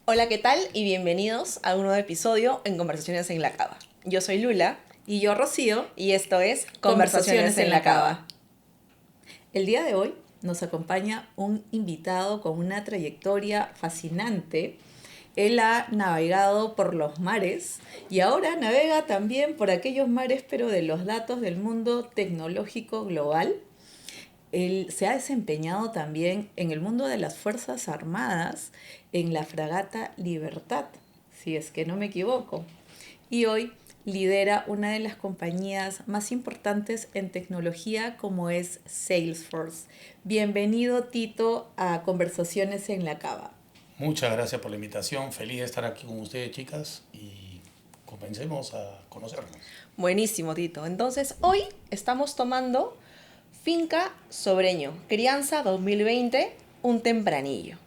Hola, ¿qué tal? Y bienvenidos a un nuevo episodio en Conversaciones en la Cava. Yo soy Lula Y yo, Rocío, y esto es Conversaciones en la Cava. El día de hoy nos acompaña un invitado con una trayectoria fascinante. Él ha navegado por los mares y ahora navega también por aquellos mares, pero de los datos del mundo tecnológico global. Él se ha desempeñado también en el mundo de las Fuerzas Armadas en la fragata Libertad, si es que no me equivoco. Y hoy lidera una de las compañías más importantes en tecnología como es Salesforce. Bienvenido, Tito, a Conversaciones en la Cava. Muchas gracias por la invitación. Feliz de estar aquí con ustedes, chicas, y comencemos a conocernos. Buenísimo, Tito. Entonces, hoy estamos tomando Finca Sobreño, Crianza 2020, un tempranillo.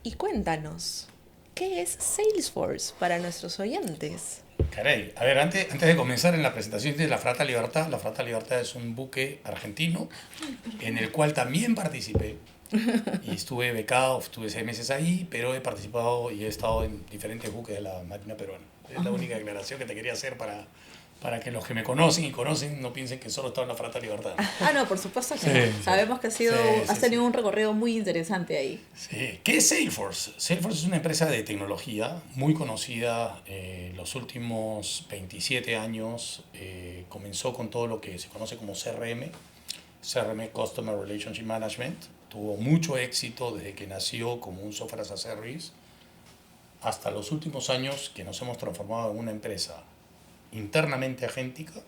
Y cuéntanos, ¿qué es Salesforce para nuestros oyentes? Caray, a ver, antes de comenzar en la presentación de la Frata Libertad, la Frata Libertad es un buque argentino en el cual también participé y estuve becado, estuve 6 meses ahí, pero he participado y he estado en diferentes buques de la Marina Peruana. Es la única declaración que te quería hacer para que los que me conocen y conocen no piensen que solo he estado en la Frata Libertad. Ah, no, por supuesto que Sí, no. Sabemos que sí, has sí, tenido sí. un recorrido muy interesante ahí. Sí. ¿Qué es Salesforce? Salesforce es una empresa de tecnología muy conocida los últimos 27 años. Comenzó con todo lo que se conoce como CRM, Customer Relationship Management. Tuvo mucho éxito desde que nació como un software as a service hasta los últimos años que nos hemos transformado en una empresa internamente agéntica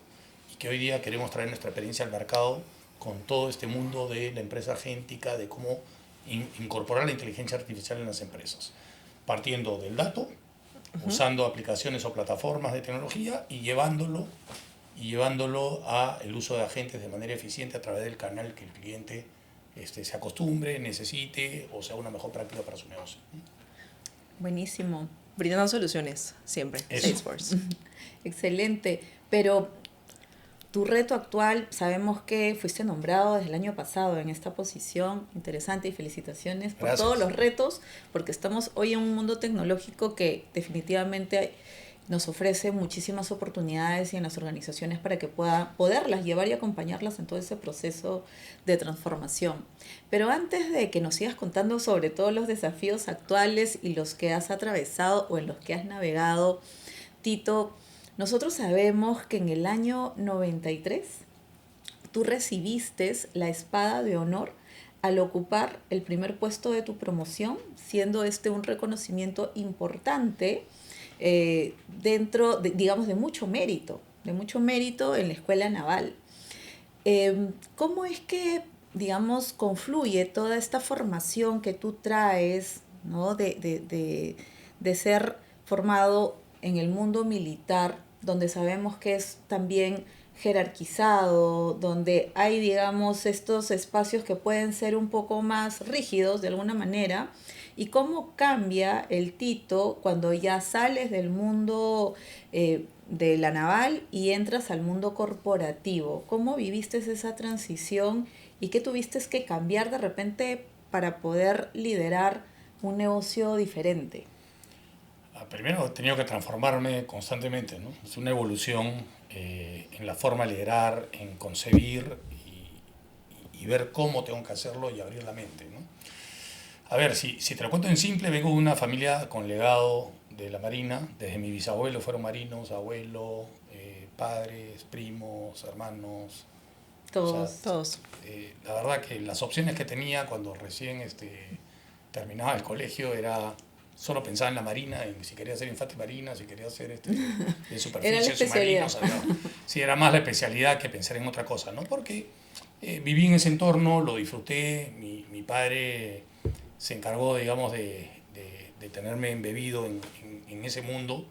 y que hoy día queremos traer nuestra experiencia al mercado con todo este mundo de la empresa agéntica, de cómo incorporar la inteligencia artificial en las empresas, partiendo del dato, usando aplicaciones o plataformas de tecnología y llevándolo a el uso de agentes de manera eficiente a través del canal que el cliente se acostumbre, necesite o sea una mejor práctica para su negocio. Buenísimo. Brindando soluciones, siempre. Eso. Salesforce. Excelente. Pero tu reto actual, sabemos que fuiste nombrado desde el año pasado en esta posición, interesante y felicitaciones por todos Gracias. los retos, porque estamos hoy en un mundo tecnológico que definitivamente nos ofrece muchísimas oportunidades y en las organizaciones para que poderlas llevar y acompañarlas en todo ese proceso de transformación. Pero antes de que nos sigas contando sobre todos los desafíos actuales y los que has atravesado o en los que has navegado, Tito, nosotros sabemos que en el año 93 tú recibiste la espada de honor al ocupar el primer puesto de tu promoción, siendo este un reconocimiento importante dentro, digamos, de mucho mérito en la escuela naval. ¿Cómo es que, digamos, confluye toda esta formación que tú traes, ¿no? De ser formado en el mundo militar, donde sabemos que es también jerarquizado, donde hay, digamos, estos espacios que pueden ser un poco más rígidos de alguna manera, y cómo cambia el Tito cuando ya sales del mundo de la naval y entras al mundo corporativo? ¿Cómo viviste esa transición y qué tuviste que cambiar de repente para poder liderar un negocio diferente? Primero he tenido que transformarme constantemente, ¿no? Es una evolución en la forma de liderar, en concebir y ver cómo tengo que hacerlo y abrir la mente, ¿no? A ver, si te lo cuento en simple, vengo de una familia con legado de la Marina. Desde mi bisabuelo fueron marinos, abuelo, padres, primos, hermanos. O sea, Todos. Todos. la verdad que las opciones que tenía cuando recién terminaba el colegio era solo pensar en la Marina, en si quería ser infante marina, si quería ser de Era la superficie, submarino. especialidad. O sea, no, sí, era más la especialidad que pensar en otra cosa, ¿no? Porque viví en ese entorno, lo disfruté, mi padre se encargó, digamos, de tenerme embebido en ese mundo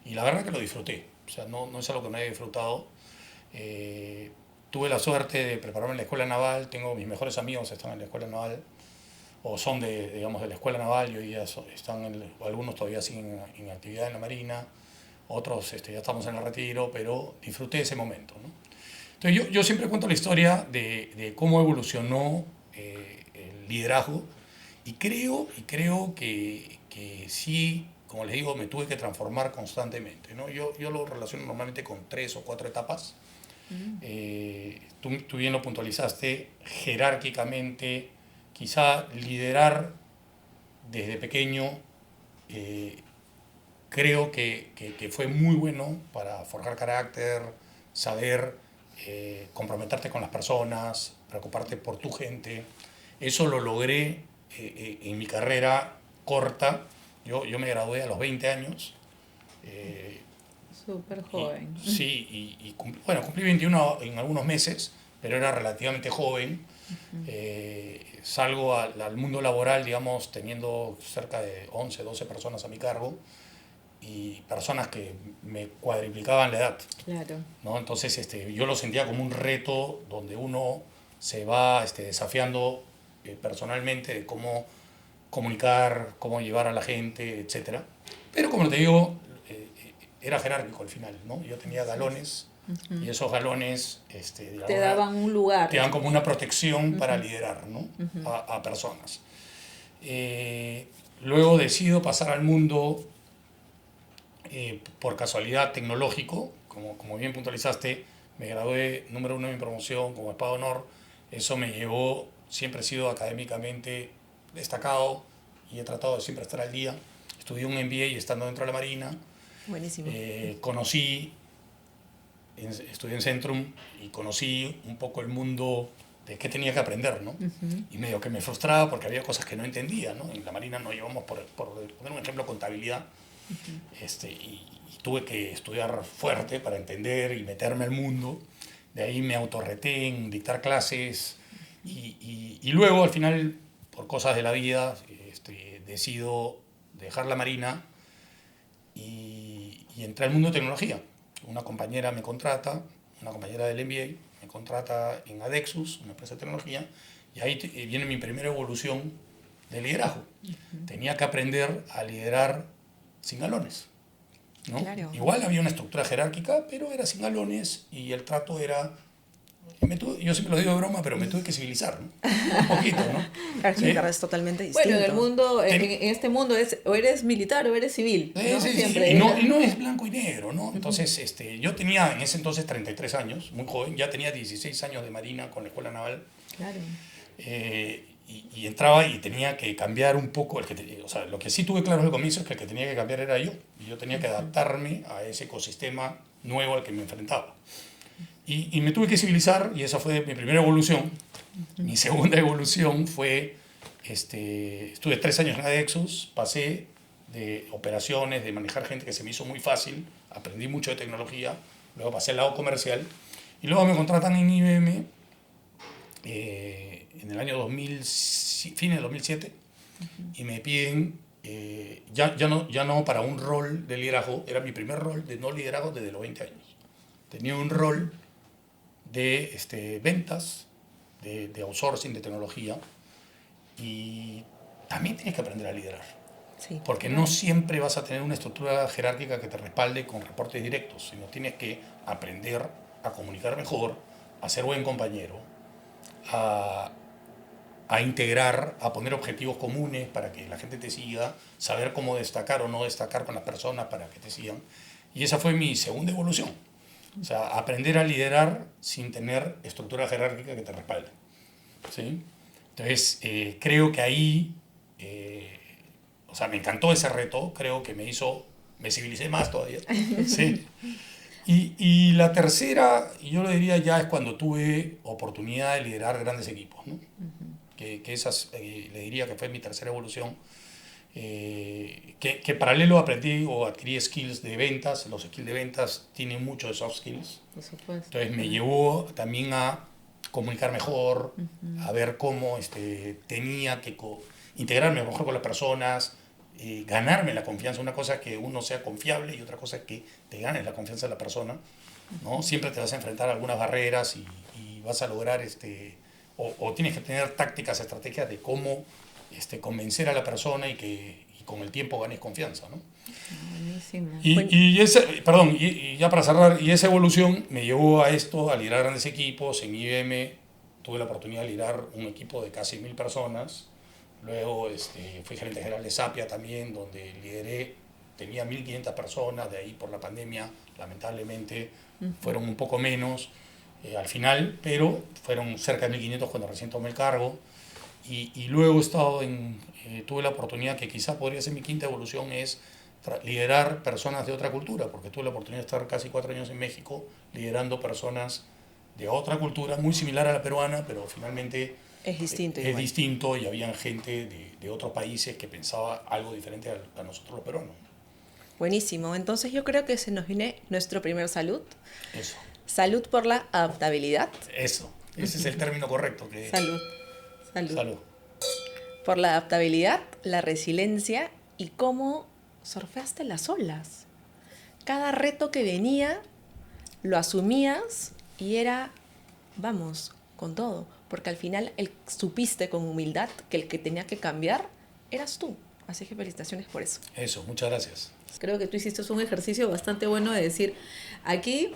y la verdad que lo disfruté. O sea, no es algo que no haya disfrutado. Eh, Tuve la suerte de prepararme en la escuela naval, tengo mis mejores amigos están en la escuela naval o son digamos, de la escuela naval y hoy ya algunos todavía siguen en actividad en la Marina, otros ya estamos en el retiro, pero disfruté ese momento, ¿no? Entonces yo siempre cuento la historia de cómo evolucionó el liderazgo y creo que que sí, como les digo, me tuve que transformar constantemente, ¿no? Yo lo relaciono normalmente con 3 o 4 etapas. Tú bien lo puntualizaste, jerárquicamente, quizá liderar desde pequeño, creo que fue muy bueno para forjar carácter, saber comprometerte con las personas, preocuparte por tu gente. Eso lo logré en mi carrera corta. Yo me gradué a los 20 años. Súper joven. Sí, cumplí 21 en algunos meses, pero era relativamente joven. Salgo al mundo laboral, digamos, teniendo cerca de 11, 12 personas a mi cargo y personas que me cuadriplicaban la edad. Claro. ¿No? Entonces yo lo sentía como un reto donde uno se va desafiando personalmente de cómo comunicar, cómo llevar a la gente, etc. Pero como te digo, era jerárquico al final, ¿no? Yo tenía galones y esos galones te daban un lugar. te dan como una protección para liderar, ¿no? A personas. Luego decido pasar al mundo por casualidad tecnológico, como bien puntualizaste, me gradué número 1 en mi promoción como espada de honor. Eso me llevó, siempre he sido académicamente destacado y he tratado de siempre estar al día. Estudié un MBA estando dentro de la Marina. Buenísimo. Estudié en Centrum y conocí un poco el mundo de qué tenía que aprender, ¿no? Y medio que me frustraba porque había cosas que no entendía, ¿no? En la Marina no llevamos, por poner un ejemplo, contabilidad. Y tuve que estudiar fuerte para entender y meterme al mundo. De ahí me autorreté en dictar clases y luego, al final, por cosas de la vida, decido dejar la Marina y entré al mundo de tecnología. Una compañera me contrata, una compañera del MBA, me contrata en Adexus, una empresa de tecnología, y ahí viene mi primera evolución de liderazgo. Tenía que aprender a liderar sin galones, ¿no? Claro. Igual había una estructura jerárquica, pero era sin galones y el trato era... yo siempre lo digo de broma, pero me tuve que civilizar, ¿no? Un poquito, ¿no? Claro, ¿Sí? mi carrera es totalmente distinto. Bueno, en el mundo, en este mundo, o eres militar o eres civil, ¿no? Sí. Siempre. Y no es blanco y negro, ¿no? Entonces, yo tenía en ese entonces 33 años, muy joven, ya tenía 16 años de Marina con la Escuela Naval. Claro. Y entraba y tenía que cambiar un poco, o sea, lo que sí tuve claro al comienzo es que el que tenía que cambiar era yo, y yo tenía que adaptarme a ese ecosistema nuevo al que me enfrentaba. Y me tuve que civilizar, y esa fue mi primera evolución. Mi segunda evolución fue, estuve 3 años en Adexus, pasé de operaciones, de manejar gente, que se me hizo muy fácil, aprendí mucho de tecnología, luego pasé al lado comercial, y luego me contratan en IBM, en el año fin de 2007, y me piden, ya no para un rol de liderazgo, era mi primer rol de no liderazgo desde los 20 años. Tenía un rol de ventas, de outsourcing, de tecnología, y también tienes que aprender a liderar. Sí. Porque no siempre vas a tener una estructura jerárquica que te respalde con reportes directos, sino tienes que aprender a comunicar mejor, a ser buen compañero, a integrar, a poner objetivos comunes para que la gente te siga, saber cómo destacar o no destacar con las personas para que te sigan. Y esa fue mi segunda evolución. O sea, aprender a liderar sin tener estructura jerárquica que te respalde. ¿Sí? Entonces, creo que ahí, o sea, me encantó ese reto, creo que me civilicé más todavía. ¿Sí? Y la tercera, yo lo diría ya, es cuando tuve oportunidad de liderar grandes equipos, ¿no? Que esas, le diría que fue mi tercera evolución, que paralelo aprendí o adquirí skills de ventas. Los skills de ventas tienen mucho de soft skills. Por supuesto. Entonces me llevó también a comunicar mejor, a ver cómo tenía que integrarme mejor con las personas, ganarme la confianza. Una cosa es que uno sea confiable y otra cosa es que te ganes la confianza de la persona, ¿no? Siempre te vas a enfrentar a algunas barreras y vas a lograr, o tienes que tener tácticas, estrategias de cómo convencer a la persona y con el tiempo ganes confianza, ¿no? Buenísimo. Y ya para cerrar, y esa evolución me llevó a esto, a liderar grandes equipos. En IBM tuve la oportunidad de liderar un equipo de casi 1000 personas, Luego fui gerente general de Sapia también, donde lideré, tenía 1.500 personas, de ahí por la pandemia, lamentablemente, fueron un poco menos al final, pero fueron cerca de 1.500 cuando recién tomé el cargo. Y luego he estado tuve la oportunidad, que quizás podría ser mi quinta evolución, es liderar personas de otra cultura, porque tuve la oportunidad de estar casi 4 años en México liderando personas de otra cultura, muy similar a la peruana, pero finalmente Es distinto. es distinto, y había gente de otros países que pensaba algo diferente a nosotros los peruanos. Buenísimo. Entonces yo creo que se nos viene nuestro primer salud. Eso, Salud por la adaptabilidad. ese es el término correcto. Salud. Salud. Salud. Por la adaptabilidad, la resiliencia y cómo surfeaste las olas. Cada reto que venía lo asumías y era, vamos, con todo. Porque al final supiste con humildad que el que tenía que cambiar eras tú. Así que felicitaciones por eso. Eso, muchas gracias. Creo que tú hiciste un ejercicio bastante bueno de decir, aquí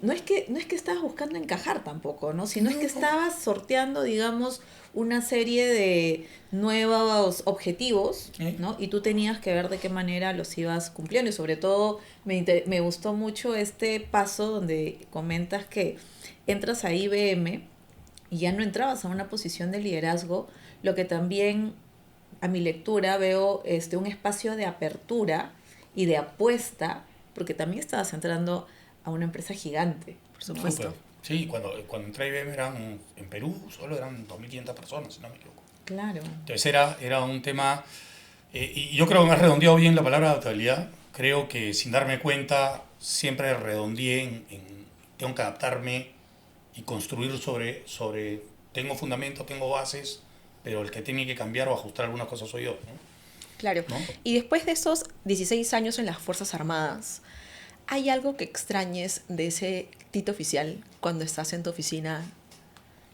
no es que estabas buscando encajar tampoco, ¿no? Sino es que estabas sorteando, digamos, una serie de nuevos objetivos, ¿no? Y tú tenías que ver de qué manera los ibas cumpliendo. Y sobre todo me gustó mucho este paso donde comentas que entras a IBM y ya no entrabas a una posición de liderazgo, lo que también a mi lectura veo un espacio de apertura y de apuesta, porque también estabas entrando a una empresa gigante. Por supuesto. Súper. Sí, cuando entré a IBM en Perú solo eran 2.500 personas, si no me equivoco. Claro. Entonces era un tema, y yo creo que me has redondeado bien la palabra adaptabilidad. Creo que sin darme cuenta siempre redondeé tengo que adaptarme y construir sobre tengo fundamento, tengo bases, pero el que tiene que cambiar o ajustar algunas cosas soy yo, ¿no? Claro. ¿No? Y después de esos 16 años en las Fuerzas Armadas, ¿hay algo que extrañes de ese título oficial cuando estás en tu oficina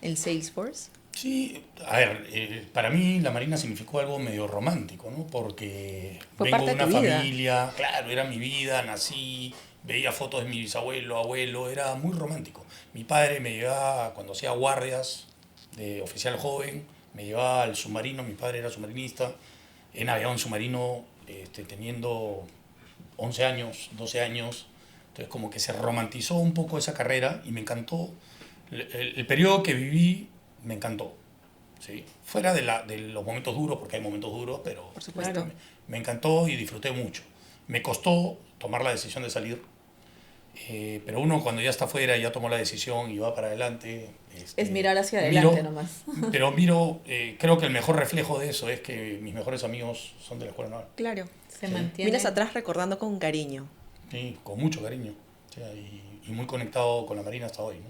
en Salesforce? Sí, a ver, para mí la Marina significó algo medio romántico, ¿no? Porque Fue vengo parte de de una tu vida. familia, claro, era mi vida, nací, veía fotos de mi bisabuelo, abuelo, era muy romántico. Mi padre me llevaba, cuando hacía guardias de oficial joven, me llevaba al submarino, mi padre era submarinista, he navegado en submarino teniendo 11 años, 12 años, entonces como que se romantizó un poco esa carrera y me encantó. El periodo que viví me encantó, ¿sí? Fuera de los momentos duros, porque hay momentos duros, pero Por supuesto. me encantó y disfruté mucho. Me costó tomar la decisión de salir, pero uno cuando ya está afuera, ya tomó la decisión y va para adelante. Es mirar hacia adelante nomás. Pero creo que el mejor reflejo de eso es que mis mejores amigos son de la escuela naval. Claro. Se mantiene. Vienes atrás recordando con cariño. Sí, con mucho cariño, o sea, y muy conectado con la Marina hasta hoy, ¿no?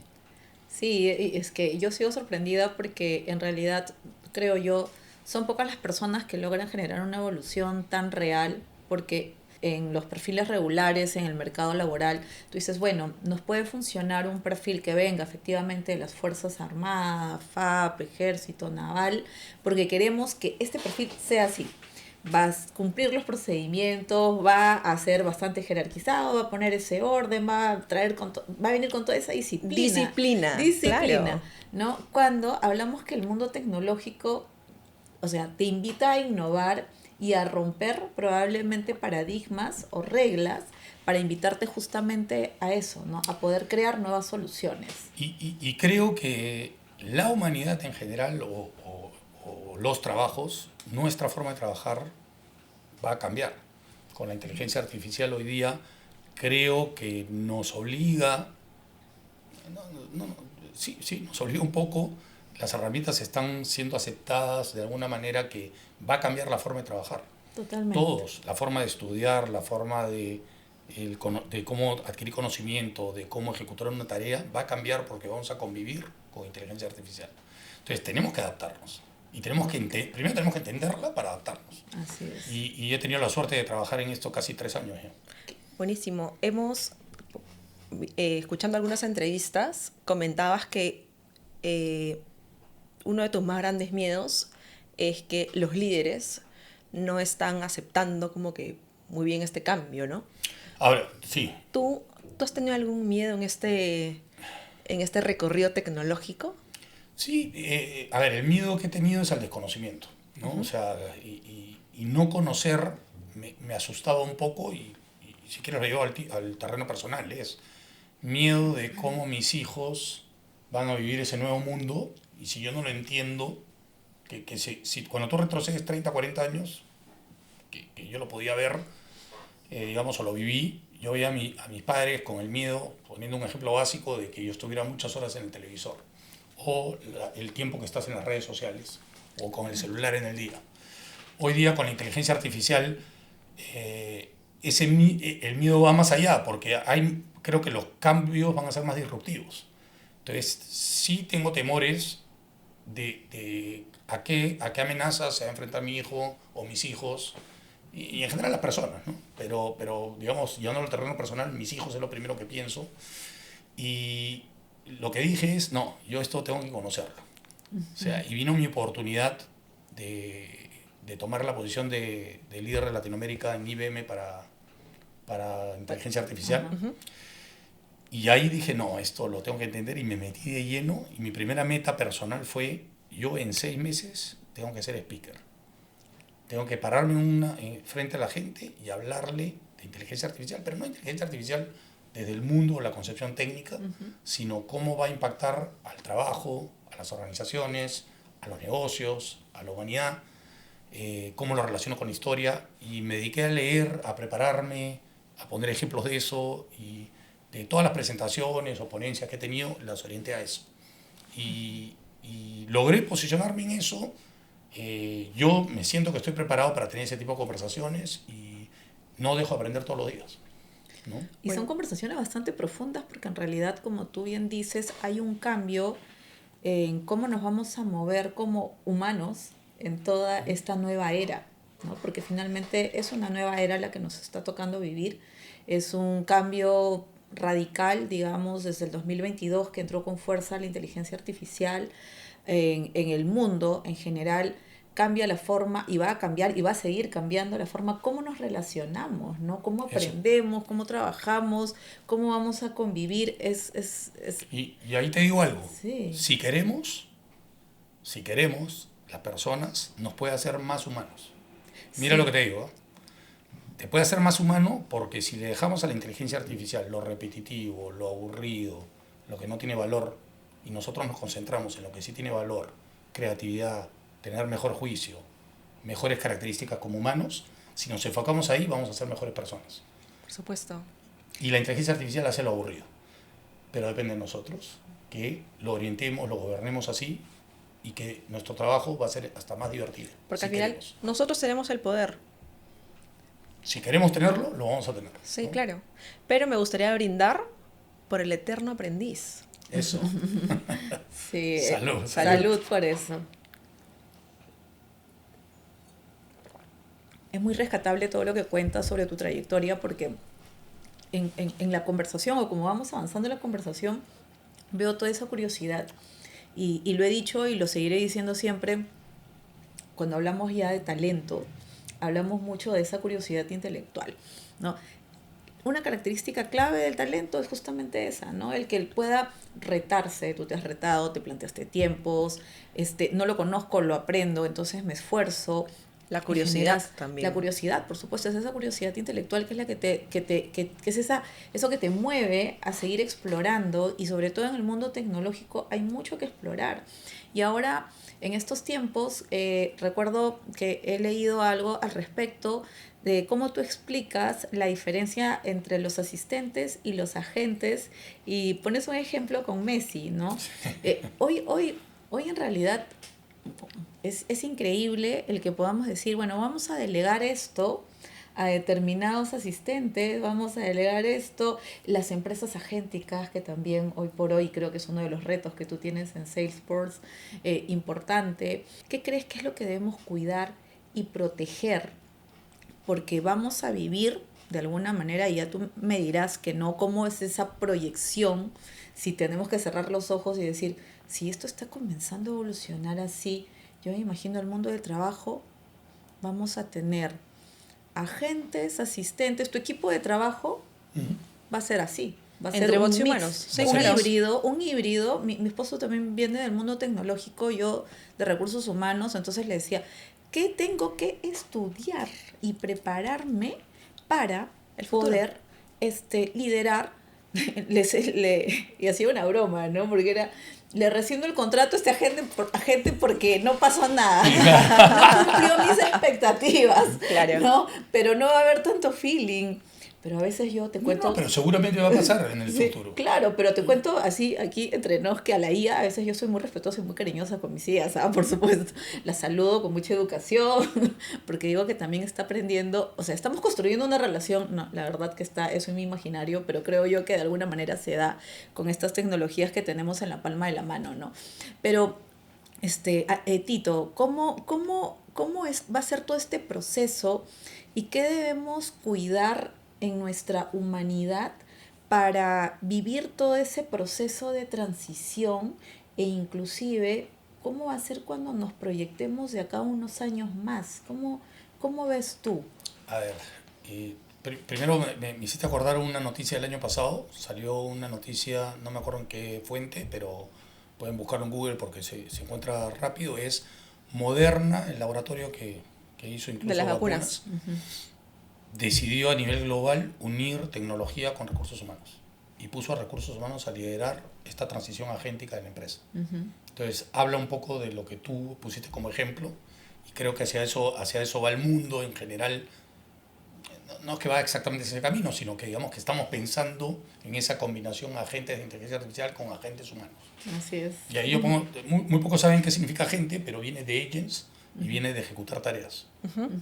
Sí, y es que yo sigo sorprendida porque en realidad, creo yo, son pocas las personas que logran generar una evolución tan real, porque en los perfiles regulares, en el mercado laboral, tú dices, bueno, nos puede funcionar un perfil que venga efectivamente de las Fuerzas Armadas, FAP, Ejército, Naval, porque queremos que este perfil sea así. Va a cumplir los procedimientos, va a ser bastante jerarquizado, va a poner ese orden, va a venir con toda esa disciplina. Disciplina, claro. ¿no? Cuando hablamos que el mundo tecnológico, o sea, te invita a innovar y a romper probablemente paradigmas o reglas para invitarte justamente a eso, ¿no? A poder crear nuevas soluciones. Y creo que la humanidad en general o los trabajos, nuestra forma de trabajar va a cambiar. Con la inteligencia artificial hoy día creo que nos obliga, sí, nos obliga un poco, las herramientas están siendo aceptadas de alguna manera que va a cambiar la forma de trabajar. Totalmente. Todos, la forma de estudiar, la forma de cómo adquirir conocimiento, de cómo ejecutar una tarea, va a cambiar porque vamos a convivir con inteligencia artificial. Entonces tenemos que adaptarnos. Y primero tenemos que entenderla para adaptarnos. Así es. Y he tenido la suerte de trabajar en esto casi 3 años ya. Buenísimo. Escuchando algunas entrevistas, comentabas que uno de tus más grandes miedos es que los líderes no están aceptando como que muy bien este cambio, ¿no? Ahora, sí. ¿Tú has tenido algún miedo en este recorrido tecnológico? Sí, a ver, el miedo que he tenido es al desconocimiento. ¿no? O sea, y no conocer me asustaba un poco y si quieres lo llevo al terreno personal, es miedo de cómo mis hijos van a vivir ese nuevo mundo y si yo no lo entiendo, si cuando tú retrocedes 30, 40 años, que yo lo podía ver, digamos, o lo viví, yo veía a mis padres con el miedo, poniendo un ejemplo básico de que yo estuviera muchas horas en el televisor, o el tiempo que estás en las redes sociales, o con el celular en el día. Hoy día con la inteligencia artificial, el miedo va más allá, porque creo que los cambios van a ser más disruptivos. Entonces, sí tengo temores de a qué amenazas se va a enfrentar mi hijo o mis hijos, y en general las personas, ¿no? Pero digamos, llevando al terreno personal, mis hijos es lo primero que pienso. Y lo que dije es, no, yo esto tengo que conocerlo. O sea, y vino mi oportunidad de tomar la posición de líder de Latinoamérica en IBM para inteligencia artificial. Y ahí dije, no, esto lo tengo que entender y me metí de lleno. Y mi primera meta personal fue, yo en 6 meses tengo que ser speaker. Tengo que pararme frente a la gente y hablarle de inteligencia artificial, pero no inteligencia artificial desde el mundo o la concepción técnica, sino cómo va a impactar al trabajo, a las organizaciones, a los negocios, a la humanidad, cómo lo relaciono con la historia. Y me dediqué a leer, a prepararme, a poner ejemplos de eso, y de todas las presentaciones o ponencias que he tenido, las orienté a eso. Y logré posicionarme en eso. Yo me siento que estoy preparado para tener ese tipo de conversaciones y no dejo de aprender todos los días, ¿no? Y son conversaciones bastante profundas porque en realidad, como tú bien dices, hay un cambio en cómo nos vamos a mover como humanos en toda esta nueva era, ¿no? Porque finalmente es una nueva era la que nos está tocando vivir. Es un cambio radical, digamos, desde el 2022 que entró con fuerza la inteligencia artificial en el mundo en general. Cambia la forma y va a cambiar y va a seguir cambiando la forma cómo nos relacionamos, ¿no? Cómo aprendemos, cómo trabajamos, cómo vamos a convivir. Y ahí te digo algo. Sí. Si queremos, las personas nos puede hacer más humanos. Mira lo que te digo, ¿eh? Te puede hacer más humano porque si le dejamos a la inteligencia artificial lo repetitivo, lo aburrido, lo que no tiene valor, y nosotros nos concentramos en lo que sí tiene valor, creatividad, tener mejor juicio, mejores características como humanos, si nos enfocamos ahí vamos a ser mejores personas. Por supuesto. Y la inteligencia artificial hace lo aburrido, pero depende de nosotros, que lo orientemos, lo gobernemos así y que nuestro trabajo va a ser hasta más divertido. Porque si al final queremos. nosotros tenemos el poder. Si queremos tenerlo, lo vamos a tener. Sí, ¿no? claro. Pero me gustaría brindar por el eterno aprendiz. Eso. Sí. Salud. Salud por eso. Es muy rescatable todo lo que cuentas sobre tu trayectoria porque en la conversación o como vamos avanzando en la conversación veo toda esa curiosidad y lo he dicho y lo seguiré diciendo siempre cuando hablamos ya de talento, hablamos mucho de esa curiosidad intelectual, ¿no? Una característica clave del talento es justamente esa, ¿no? El que él pueda retarse. Tú te has retado, te planteaste tiempos, no lo conozco, lo aprendo, entonces me esfuerzo. La curiosidad generas, también. La curiosidad, por supuesto, es esa curiosidad intelectual que es la que es eso que te mueve a seguir explorando, y sobre todo en el mundo tecnológico hay mucho que explorar. Y ahora, en estos tiempos, recuerdo que he leído algo al respecto de cómo tú explicas la diferencia entre los asistentes y los agentes, y pones un ejemplo con Messi, ¿no? Hoy en realidad es increíble el que podamos decir, bueno, vamos a delegar esto a determinados asistentes, vamos a delegar esto, las empresas agénticas, que también hoy por hoy creo que es uno de los retos que tú tienes en Salesforce, importante. ¿Qué crees que es lo que debemos cuidar y proteger? Porque vamos a vivir de alguna manera, y ya tú me dirás que no, cómo es esa proyección, si tenemos que cerrar los ojos y decir, si esto está comenzando a evolucionar así, yo me imagino el mundo del trabajo, vamos a tener agentes, asistentes, tu equipo de trabajo va a ser así. Va a Entre ser bots y un mix, humanos. Sí, un claro. híbrido. Mi esposo también viene del mundo tecnológico, yo de recursos humanos, entonces le decía, ¿Qué tengo que estudiar y prepararme para El futuro. poder liderar? Y hacía una broma, ¿no? Porque era, le rescindo el contrato a este agente porque no pasó nada. No cumplió mis expectativas, Claro. ¿no? Pero no va a haber tanto feeling. Pero a veces yo te cuento... No, pero seguramente va a pasar en el Sí, futuro. claro, pero te cuento así aquí entre nos que a la IA a veces yo soy muy respetuosa y muy cariñosa con mis hijas, ¿sabes? Por supuesto, la saludo con mucha educación, porque digo que también está aprendiendo, o sea, estamos construyendo una relación, no, la verdad que está eso en mi imaginario, pero creo yo que de alguna manera se da con estas tecnologías que tenemos en la palma de la mano, ¿no? Pero, Tito, va a ser todo este proceso y qué debemos cuidar en nuestra humanidad para vivir todo ese proceso de transición e inclusive cómo va a ser cuando nos proyectemos de acá a unos años más? ¿Cómo ves tú? A ver, primero me hiciste acordar una noticia del año pasado. Salió una noticia, no me acuerdo en qué fuente, pero pueden buscarlo en Google porque se encuentra rápido. Es Moderna, el laboratorio que hizo incluso De las vacunas. decidió a nivel global unir tecnología con recursos humanos y puso a recursos humanos a liderar esta transición agéntica de la empresa. Entonces, habla un poco de lo que tú pusiste como ejemplo y creo que hacia eso va el mundo en general. No es que va exactamente ese camino, sino que digamos que estamos pensando en esa combinación agentes de inteligencia artificial con agentes humanos. Así es. Y ahí yo pongo, muy pocos saben qué significa agente, pero viene de agents y viene de ejecutar tareas,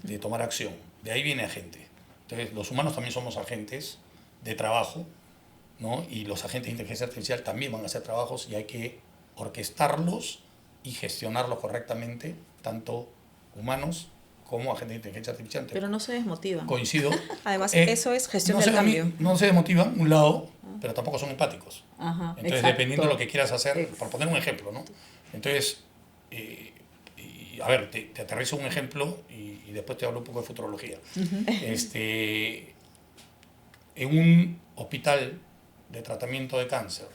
de tomar acción. De ahí viene agente. Entonces, los humanos también somos agentes de trabajo, ¿no? Y los agentes de inteligencia artificial también van a hacer trabajos y hay que orquestarlos y gestionarlos correctamente, tanto humanos como agentes de inteligencia artificial. Pero no se desmotivan. Coincido. Además, eso es gestión no del cambio. No se desmotivan, un lado, pero tampoco son empáticos. Ajá, Entonces, exacto. dependiendo de lo que quieras hacer, por poner un ejemplo, ¿no? Entonces, a ver, te aterrizo un ejemplo y después te hablo un poco de futurología. En un hospital de tratamiento de cáncer,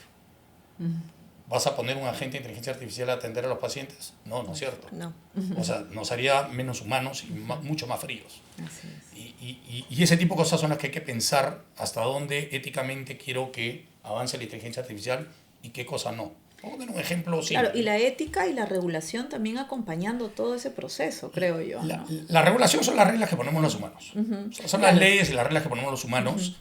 ¿vas a poner un agente de inteligencia artificial a atender a los pacientes? No, no es cierto. No. O sea, nos haría menos humanos y mucho más fríos. Así es. Y ese tipo de cosas son las que hay que pensar hasta dónde éticamente quiero que avance la inteligencia artificial y qué cosa no. Vamos a poner un ejemplo simple. Claro, y la ética y la regulación también acompañando todo ese proceso, creo yo, ¿no? La regulación son las reglas que ponemos los humanos. Son las leyes y las reglas que ponemos los humanos,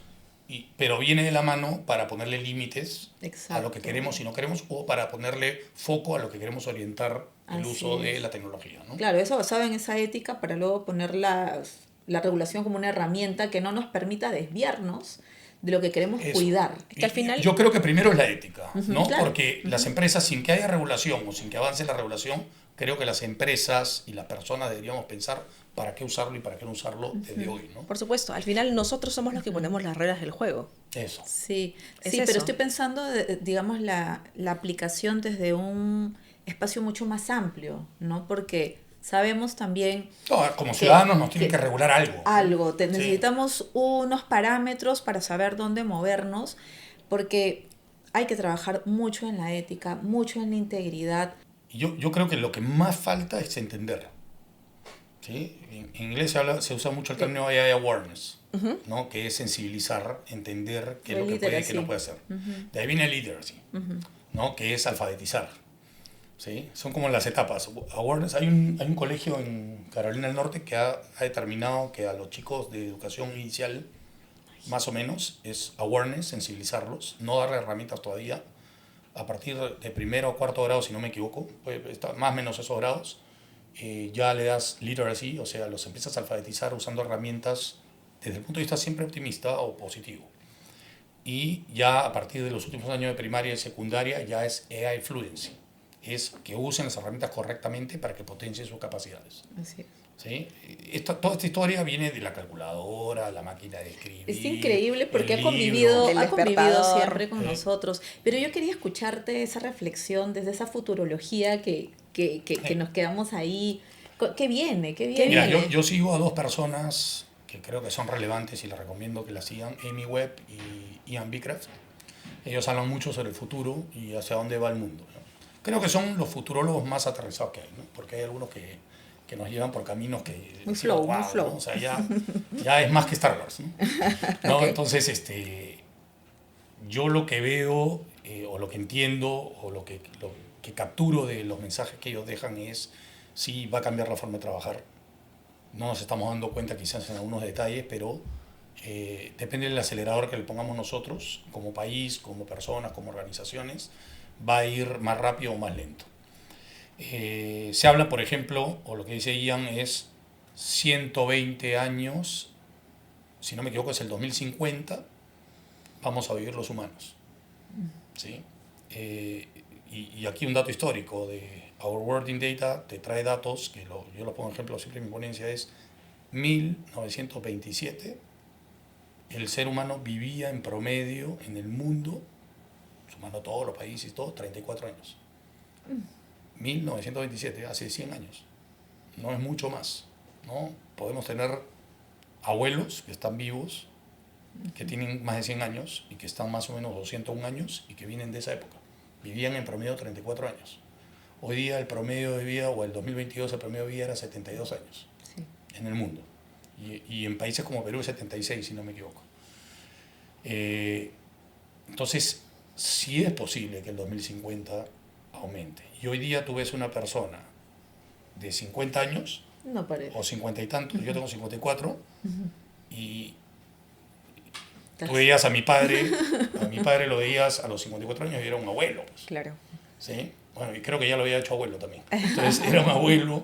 pero viene de la mano para ponerle límites a lo que queremos y no queremos, o para ponerle foco a lo que queremos orientar el Así uso de es. la tecnología, ¿no? Claro, eso basado en esa ética para luego poner la regulación como una herramienta que no nos permita desviarnos de lo que queremos Eso. cuidar. Es que al final... Yo creo que primero es la ética, ¿no? claro. Porque las empresas, sin que haya regulación o sin que avance la regulación, creo que las empresas y las personas deberíamos pensar para qué usarlo y para qué no usarlo desde hoy, ¿no? Por supuesto, al final nosotros somos los que ponemos las reglas del juego. Eso. Sí, Es sí, eso. pero estoy pensando, digamos, la aplicación desde un espacio mucho más amplio, ¿no? Porque sabemos también... No, como ciudadanos nos tienen que que regular algo. Sí. Necesitamos unos parámetros para saber dónde movernos, porque hay que trabajar mucho en la ética, mucho en la integridad. Y yo creo que lo que más falta es entender. ¿Sí? En inglés se usa mucho el término AI awareness, ¿no? Que es sensibilizar, entender qué es lo que puede y qué no puede hacer. De ahí viene el literacy, ¿no? Que es alfabetizar. ¿Sí? Son como las etapas. Awareness, hay un colegio en Carolina del Norte que ha determinado que a los chicos de educación inicial, más o menos, es awareness, sensibilizarlos, no darle herramientas todavía. A partir de primero o cuarto grado, si no me equivoco, más o menos esos grados, ya le das literacy, o sea, los empiezas a alfabetizar usando herramientas desde el punto de vista siempre optimista o positivo. Y ya a partir de los últimos años de primaria y secundaria ya es AI fluency. Es que usen las herramientas correctamente para que potencien sus capacidades. Así es. ¿Sí? Toda esta historia viene de la calculadora, la máquina de escribir. Es increíble porque ha el convivido despertador. siempre con nosotros. Pero yo quería escucharte esa reflexión desde esa futurología que nos quedamos ahí. ¿Qué viene? ¿Qué viene? Mira, yo sigo a dos personas que creo que son relevantes y les recomiendo que las sigan, Amy Webb y Ian Beecraft. Ellos hablan mucho sobre el futuro y hacia dónde va el mundo, ¿no? Creo que son los futurólogos más aterrizados que hay, ¿no? Porque hay algunos que que nos llevan por caminos que Muy decimos, flow, muy "Guau", flow. ¿no? O sea, ya es más que Star Wars, ¿no? ¿No? Ok. Entonces, yo lo que veo, o lo que entiendo, o lo que capturo de los mensajes que ellos dejan es, sí, va a cambiar la forma de trabajar. No nos estamos dando cuenta quizás en algunos detalles, pero depende del acelerador que le pongamos nosotros, como país, como personas, como organizaciones, va a ir más rápido o más lento. Se habla, por ejemplo, o lo que dice Ian es 120 años, si no me equivoco es el 2050, vamos a vivir los humanos. ¿Sí? Y aquí un dato histórico de Our World in Data te trae datos, que yo los pongo ejemplo siempre en mi ponencia, es 1927, el ser humano vivía en promedio en el mundo, sumando todos los países y todo, 34 años. 1927, hace 100 años. No es mucho más, ¿no? Podemos tener abuelos que están vivos, que tienen más de 100 años y que están más o menos 201 años y que vienen de esa época. Vivían en promedio 34 años. Hoy día el promedio de vida, o el 2022 el promedio de vida era 72 años Sí. en el mundo. Y en países como Perú 76, si no me equivoco. Entonces, sí es posible que el 2050 aumente. Y hoy día tú ves una persona de 50 años No parece. o 50 y tantos, yo tengo 54, y tú Casi. veías a mi padre lo veías a los 54 años y era un abuelo. Pues, Claro. ¿sí? Bueno, y creo que ya lo había hecho abuelo también. Entonces era un abuelo,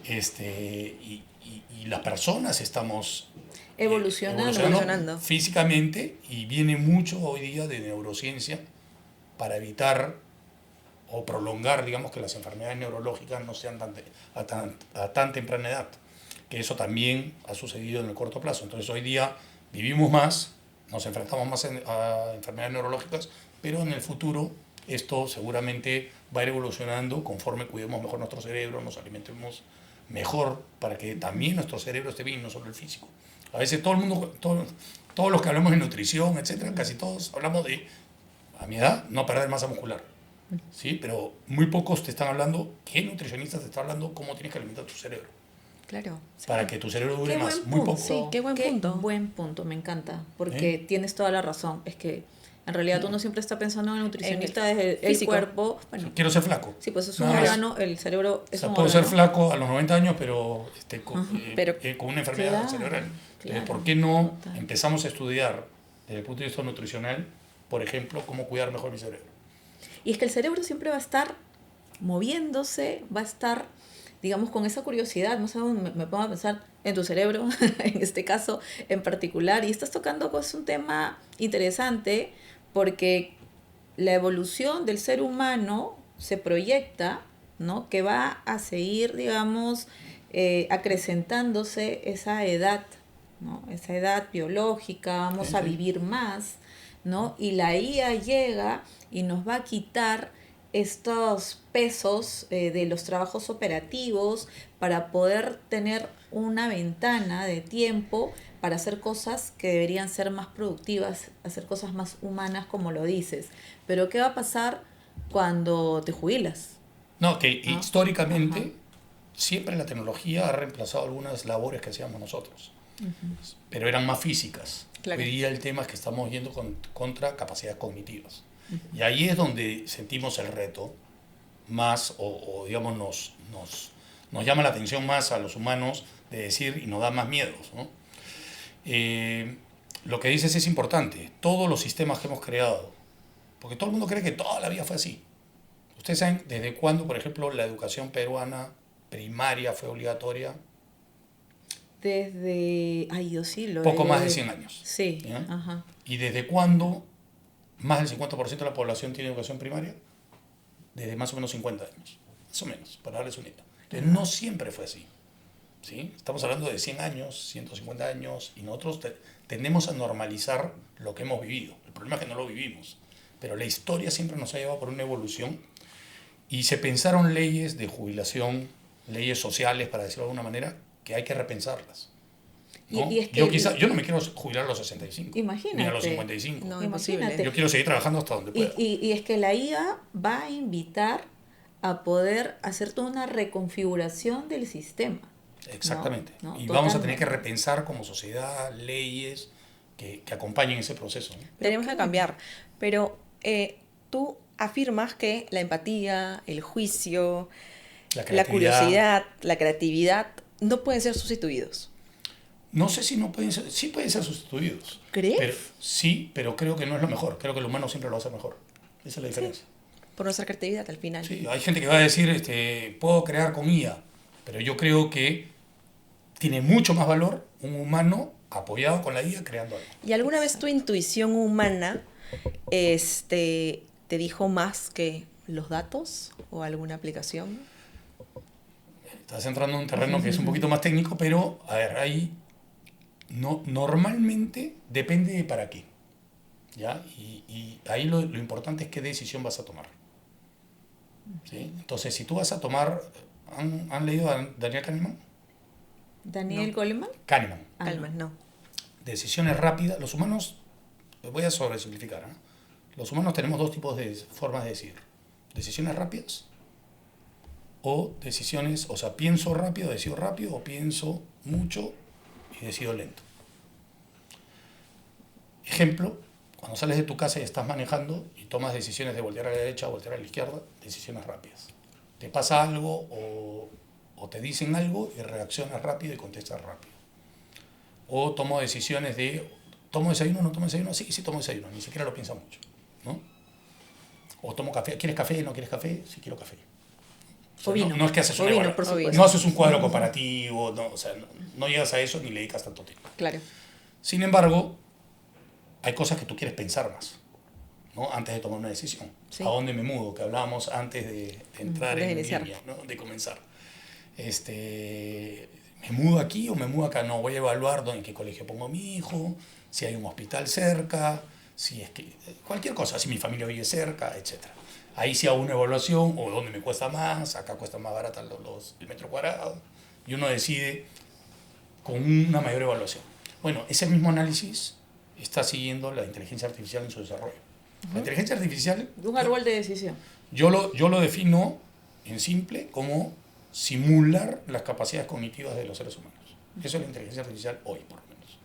y las personas estamos Evolucionando. físicamente, y viene mucho hoy día de neurociencia para evitar o prolongar, digamos, que las enfermedades neurológicas no sean a tan temprana edad, que eso también ha sucedido en el corto plazo. Entonces hoy día vivimos más, nos enfrentamos más a enfermedades neurológicas, pero en el futuro esto seguramente va a ir evolucionando conforme cuidemos mejor nuestro cerebro, nos alimentemos mejor para que también nuestro cerebro esté bien, no solo el físico. A veces todo el mundo, todos los que hablamos de nutrición, etcétera, casi todos hablamos de, a mi edad, no perder masa muscular. ¿Sí? Pero muy pocos te están hablando, ¿qué nutricionista te está hablando cómo tienes que alimentar tu cerebro? Claro. Sí. Para que tu cerebro dure Qué más, buen muy punto. poco. Sí, qué buen punto. Buen punto, me encanta. Porque tienes toda la razón. Es que en realidad uno siempre está pensando en el nutricionista En el desde el físico. cuerpo. Bueno, Quiero ser flaco. sí, pues es un Nada más. órgano, el cerebro O es sea, un puedo ser órgano. flaco a los 90 años, pero, Pero- con una enfermedad Claro, cerebral. Entonces, claro, ¿por qué no total. empezamos a estudiar desde el punto de vista nutricional, por ejemplo, cómo cuidar mejor mi cerebro? Y es que el cerebro siempre va a estar moviéndose, va a estar, digamos, con esa curiosidad. No sé, me pongo a pensar en tu cerebro, en este caso en particular, y estás tocando pues, un tema interesante porque la evolución del ser humano se proyecta, ¿no? Que va a seguir, digamos, acrecentándose esa edad, ¿no? Esa edad biológica, vamos Sí, a sí. vivir más, ¿no? Y la IA llega y nos va a quitar estos pesos de los trabajos operativos para poder tener una ventana de tiempo para hacer cosas que deberían ser más productivas, hacer cosas más humanas como lo dices. Pero ¿qué va a pasar cuando te jubilas? No, que Ah, históricamente ajá. siempre la tecnología ha reemplazado algunas labores que hacíamos nosotros, pero eran más físicas. Claro. Hoy día el tema es que estamos yendo contra capacidades cognitivas. Y ahí es donde sentimos el reto más, o digamos, nos llama la atención más a los humanos de decir, y nos da más miedos, ¿no? Lo que dices es importante. Todos los sistemas que hemos creado, porque todo el mundo cree que toda la vida fue así. ¿Ustedes saben desde cuándo, por ejemplo, la educación peruana primaria fue obligatoria? Desde, ay Dios, sí, lo Poco he- más de 100 años. Sí, ¿Ya? ajá. ¿Y desde cuándo más del 50% de la población tiene educación primaria? Desde más o menos 50 años. Más o menos, para darles una idea. Entonces, no siempre fue así. ¿Sí? Estamos hablando de 100 años, 150 años, y nosotros tendemos a normalizar lo que hemos vivido. El problema es que no lo vivimos. Pero la historia siempre nos ha llevado por una evolución, y se pensaron leyes de jubilación, leyes sociales, para decirlo de alguna manera, que hay que repensarlas. ¿No? Y es que- yo no me quiero jubilar a los 65, Imagínate. ni a los 55. No, Imagínate. imposible. Yo quiero seguir trabajando hasta donde pueda. Y es que la IA va a invitar a poder hacer toda una reconfiguración del sistema. Exactamente. ¿no? Y vamos a tener que Totalmente. repensar como sociedad leyes que acompañen ese proceso, ¿no? Tenemos que cambiar. Pero tú afirmas que la empatía, el juicio, La la creatividad. curiosidad, la creatividad no pueden ser sustituidos. No sé si no pueden ser, sí pueden ser sustituidos. ¿Crees? Pero, sí, pero creo que no es lo mejor. Creo que el humano siempre lo hace mejor. Esa es la diferencia. Por nuestra creatividad al final. Sí, hay gente que va a decir, puedo crear con IA, pero yo creo que tiene mucho más valor un humano apoyado con la IA creando algo. ¿Y alguna vez tu intuición humana te dijo más que los datos o alguna aplicación? Estás entrando en un terreno que es un poquito más técnico, pero a ver, ahí no, normalmente depende de para qué. ¿Ya? Y ahí lo importante es qué decisión vas a tomar. ¿Sí? Entonces, si tú vas a tomar... ¿Han leído a Daniel Kahneman? Daniel No. Goleman. Kahneman. Ah, Calma, no. Decisiones rápidas. Los humanos, voy a sobresimplificar, ¿eh? Los humanos tenemos dos tipos de formas de decidir. Decisiones rápidas o decisiones, o sea, pienso rápido, decido rápido, o pienso mucho y decido lento. Ejemplo, cuando sales de tu casa y estás manejando y tomas decisiones de voltear a la derecha o voltear a la izquierda, decisiones rápidas. Te pasa algo o te dicen algo y reaccionas rápido y contestas rápido. O tomo decisiones de, ¿tomo desayuno o no tomo desayuno? Sí, sí tomo desayuno, ni siquiera lo piensas mucho, ¿no? O tomo café, ¿quieres café? ¿No quieres café? Sí quiero café. O sea, O vino. no es que haces O una vino, evaluación, por supuesto. no haces un cuadro comparativo, no, o sea, no llegas a eso ni le dedicas tanto tiempo. Claro. Sin embargo, hay cosas que tú quieres pensar más, ¿no? Antes de tomar una decisión. Sí. ¿A dónde me mudo? Que hablábamos antes de entrar De en iniciar. línea, ¿no? De comenzar. ¿Me mudo aquí o me mudo acá? No, voy a evaluar en qué colegio pongo a mi hijo, si hay un hospital cerca, si es que cualquier cosa, si mi familia vive cerca, etc. Ahí sí hago una evaluación, o dónde me cuesta más, acá cuesta más barata el metro cuadrado, y uno decide con una mayor evaluación. Bueno, ese mismo análisis está siguiendo la inteligencia artificial en su desarrollo. La inteligencia artificial, Un árbol de decisión. yo lo defino en simple como simular las capacidades cognitivas de los seres humanos. Eso es la inteligencia artificial hoy, por lo menos.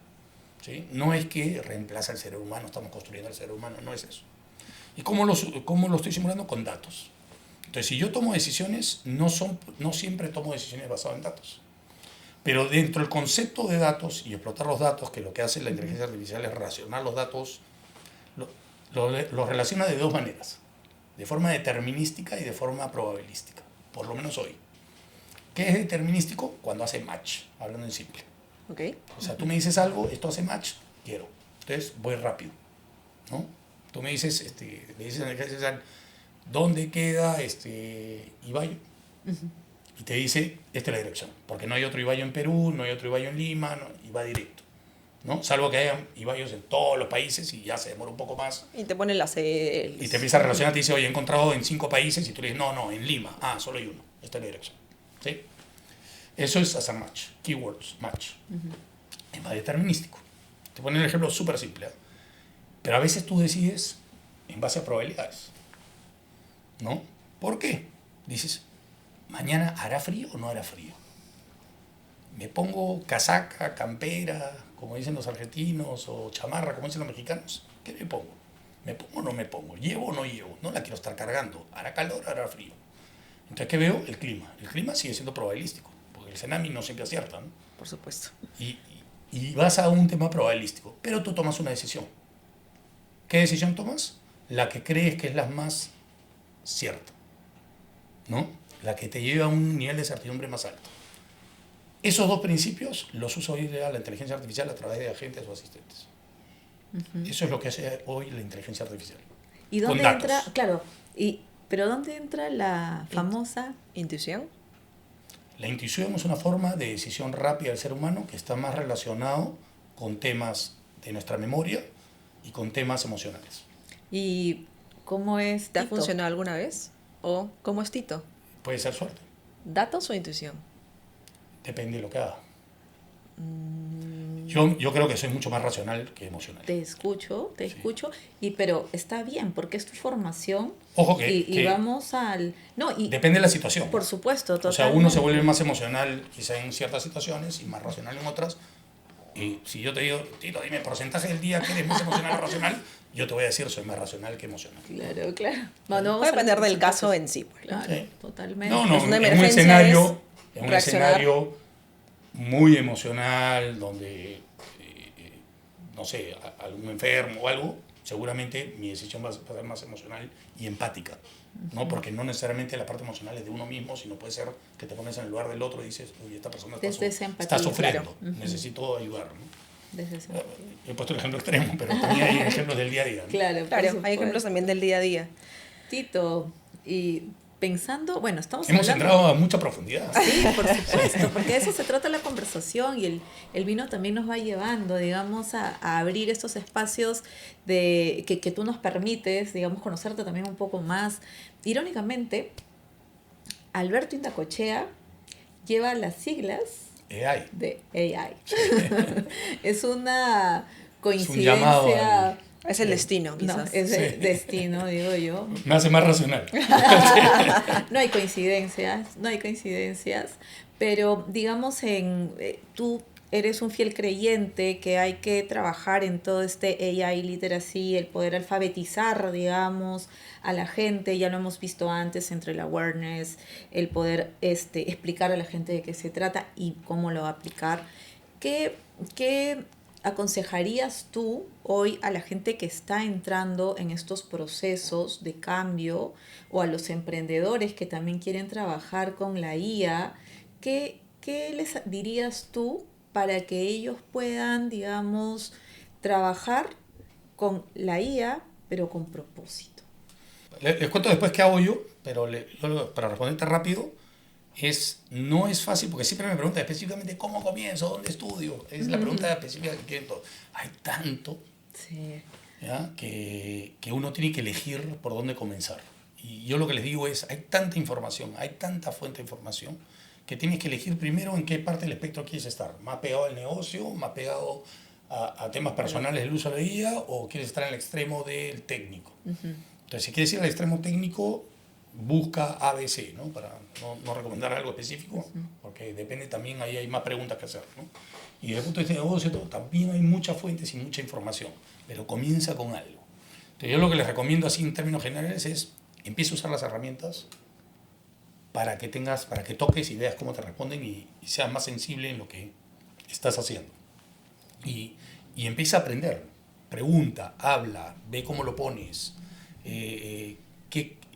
¿Sí? No es que reemplaza al ser humano, estamos construyendo al ser humano, no es eso. ¿Y cómo lo estoy simulando? Con datos. Entonces, si yo tomo decisiones, no siempre tomo decisiones basadas en datos. Pero dentro del concepto de datos y explotar los datos, que lo que hace la inteligencia artificial es relacionar los datos, los relaciona de dos maneras, de forma determinística y de forma probabilística, por lo menos hoy. ¿Qué es determinístico? Cuando hace match, hablando en simple. Ok. O sea, tú me dices algo, esto hace match, quiero. Entonces voy rápido, ¿no? Tú me dices, le dices a la inteligencia artificial, ¿dónde queda Ibayo? Y te dice, esta es la dirección, porque no hay otro Ibayo en Perú, no hay otro Ibayo en Lima, no, y va directo, ¿no? Salvo que haya Ibayos en todos los países y ya se demora un poco más. Y te ponen las Y te empieza a relacionar, te dice, oye, he encontrado en 5 países, y tú le dices, no, en Lima, solo hay uno, esta es la dirección, ¿sí? Eso es hacer match, keywords, match. Es más determinístico. Te ponen el ejemplo súper simple, ¿eh? Pero a veces tú decides en base a probabilidades, ¿no? ¿Por qué? Dices, ¿mañana hará frío o no hará frío? ¿Me pongo casaca, campera, como dicen los argentinos, o chamarra, como dicen los mexicanos? ¿Qué me pongo? ¿Me pongo o no me pongo? ¿Llevo o no llevo? No la quiero estar cargando. ¿Hará calor o hará frío? Entonces, ¿qué veo? El clima. El clima sigue siendo probabilístico, porque el Cenami no siempre acierta, ¿no? Por supuesto. Y vas a un tema probabilístico, pero tú tomas una decisión. ¿Qué decisión tomas? La que crees que es la más cierta, ¿no? La que te lleva a un nivel de certidumbre más alto. Esos dos principios los usa hoy día la inteligencia artificial a través de agentes o asistentes. Eso es lo que hace hoy la inteligencia artificial. ¿Y Con dónde datos. entra? Claro, pero ¿dónde entra la famosa? ¿Intuición? La intuición es una forma de decisión rápida del ser humano que está más relacionado con temas de nuestra memoria y con temas emocionales. ¿Y cómo es ¿Te ha Tito? funcionado alguna vez? ¿O cómo es Tito? Puede ser suerte, ¿Datos o intuición? depende de lo que haga. Yo creo que soy mucho más racional que emocional. Te escucho, pero está bien, porque es tu formación. Ojo y vamos al... No, y depende de la situación. por supuesto, totalmente. O sea, uno se vuelve más emocional quizá en ciertas situaciones y más racional en otras. Y si yo te digo, Tito, dime porcentaje del día que eres más emocional o racional, yo te voy a decir, soy más racional que emocional. Claro, claro. Va a depender del caso en sí. Pues, ¿no? Claro, Sí. totalmente. No, Es una en un emergencia, escenario, es en un reaccionar. escenario muy emocional, donde, no sé, algún enfermo o algo, seguramente mi decisión va a ser más emocional y empática. ¿No? Porque no necesariamente la parte emocional es de uno mismo, sino puede ser que te pones en el lugar del otro y dices, uy, esta persona está sufriendo, necesito ayudar. ¿No? Desde esa empatía. He puesto el ejemplo extremo, pero también hay ejemplos del día a día. ¿no? Claro, Claro, hay ejemplos también del día a día. Tito, y pensando, bueno, estamos Hemos hablando... entrado a mucha profundidad. Sí, por supuesto, porque de eso se trata la conversación y el vino también nos va llevando, digamos, a abrir estos espacios que tú nos permites, digamos, conocerte también un poco más. Irónicamente, Alberto Indacochea lleva las siglas AI. de AI. Es una Es un llamado coincidencia... Es el destino, No, quizás. es el destino, digo yo. Me hace más racional. No hay coincidencias, pero digamos tú eres un fiel creyente que hay que trabajar en todo este AI literacy, el poder alfabetizar, digamos, a la gente, ya lo hemos visto antes entre el awareness, el poder explicar a la gente de qué se trata y cómo lo va a aplicar. ¿Qué aconsejarías tú hoy a la gente que está entrando en estos procesos de cambio o a los emprendedores que también quieren trabajar con la IA? ¿Qué les dirías tú para que ellos puedan, digamos, trabajar con la IA, pero con propósito? Les cuento después qué hago yo, pero para responderte rápido, no es fácil, porque siempre me preguntan específicamente cómo comienzo, dónde estudio. Es la pregunta específica que quieren todos. Hay tanto, Sí. ¿ya? Que uno tiene que elegir por dónde comenzar. Y yo lo que les digo es, hay tanta información, hay tanta fuente de información, que tienes que elegir primero en qué parte del espectro quieres estar. Más pegado al negocio, más pegado a temas personales del uso de la IA, o quieres estar en el extremo del técnico. Entonces, si quieres ir al extremo técnico, busca ABC, ¿no? Para no recomendar algo específico, porque depende también, ahí hay más preguntas que hacer, ¿no? Y desde el punto de vista de negocio, también hay muchas fuentes y mucha información, pero comienza con algo. Entonces, yo lo que les recomiendo así en términos generales es, empieza a usar las herramientas para que toques y veas cómo te responden y seas más sensible en lo que estás haciendo. Y empieza a aprender, pregunta, habla, ve cómo lo pones,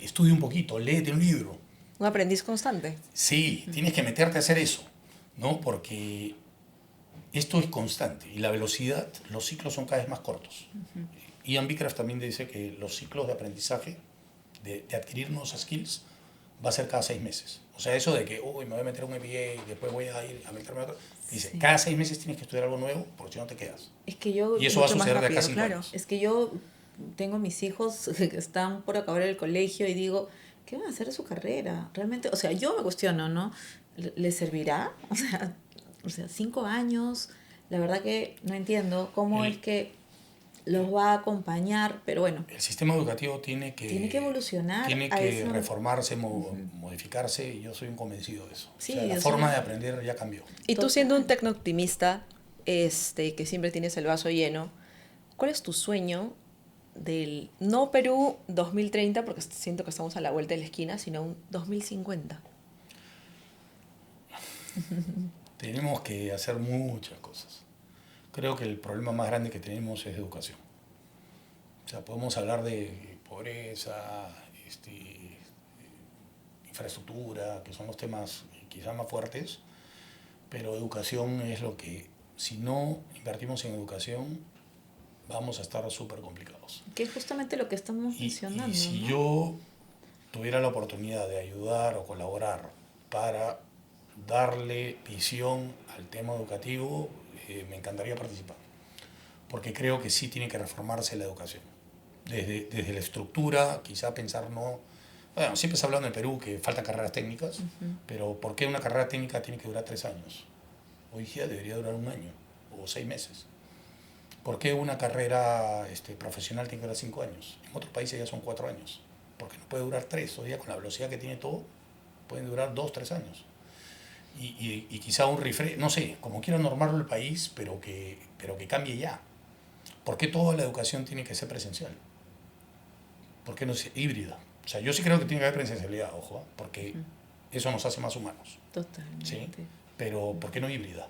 estudia un poquito, léete un libro. Un aprendiz constante. Sí, tienes que meterte a hacer eso, ¿no? Porque esto es constante y la velocidad, los ciclos son cada vez más cortos. Ian Beecraft también dice que los ciclos de aprendizaje, de adquirir nuevos skills, va a ser cada 6 meses. O sea, eso de que, uy, me voy a meter a un MBA y después voy a ir a meterme a otro. Dice, sí, cada 6 meses tienes que estudiar algo nuevo porque si no te quedas. Es que yo, y eso va a suceder de acá a 5 años. Es que yo tengo mis hijos que están por acabar el colegio y digo, ¿qué van a hacer de su carrera? Realmente, o sea, yo me cuestiono, ¿no? ¿Les servirá? O sea, 5 años, la verdad que no entiendo cómo es que los va a acompañar, pero bueno. El sistema educativo tiene que evolucionar. Tiene que reformarse, modificarse, y yo soy un convencido de eso. Sí, o sea, la forma de aprender ya cambió. Y tú siendo un tecnooptimista, que siempre tienes el vaso lleno, ¿cuál es tu sueño del no Perú 2030, porque siento que estamos a la vuelta de la esquina, sino un 2050? Tenemos que hacer muchas cosas. Creo que el problema más grande que tenemos es educación. O sea, podemos hablar de pobreza, infraestructura, que son los temas quizás más fuertes, pero educación es lo que, si no invertimos en educación, vamos a estar súper complicados. Que es justamente lo que estamos mencionando. Y si yo tuviera la oportunidad de ayudar o colaborar para darle visión al tema educativo, me encantaría participar, porque creo que sí tiene que reformarse la educación. Desde la estructura, quizá pensar bueno, siempre se ha hablado en el Perú que faltan carreras técnicas, pero ¿por qué una carrera técnica tiene que durar 3 años? Hoy día debería durar 1 año. o 6 meses. ¿Por qué una carrera profesional tiene que durar 5 años? En otros países ya son 4 años. Porque no puede durar 3. Hoy día con la velocidad que tiene todo, pueden durar 2, 3 años. Y quizá un refresh, no sé, como quiera normarlo el país, pero que cambie ya. ¿Por qué toda la educación tiene que ser presencial? ¿Por qué no es híbrida? O sea, yo sí creo que tiene que haber presencialidad, ojo, ¿eh? Porque eso nos hace más humanos. Totalmente. ¿Sí? Pero ¿por qué no híbrida?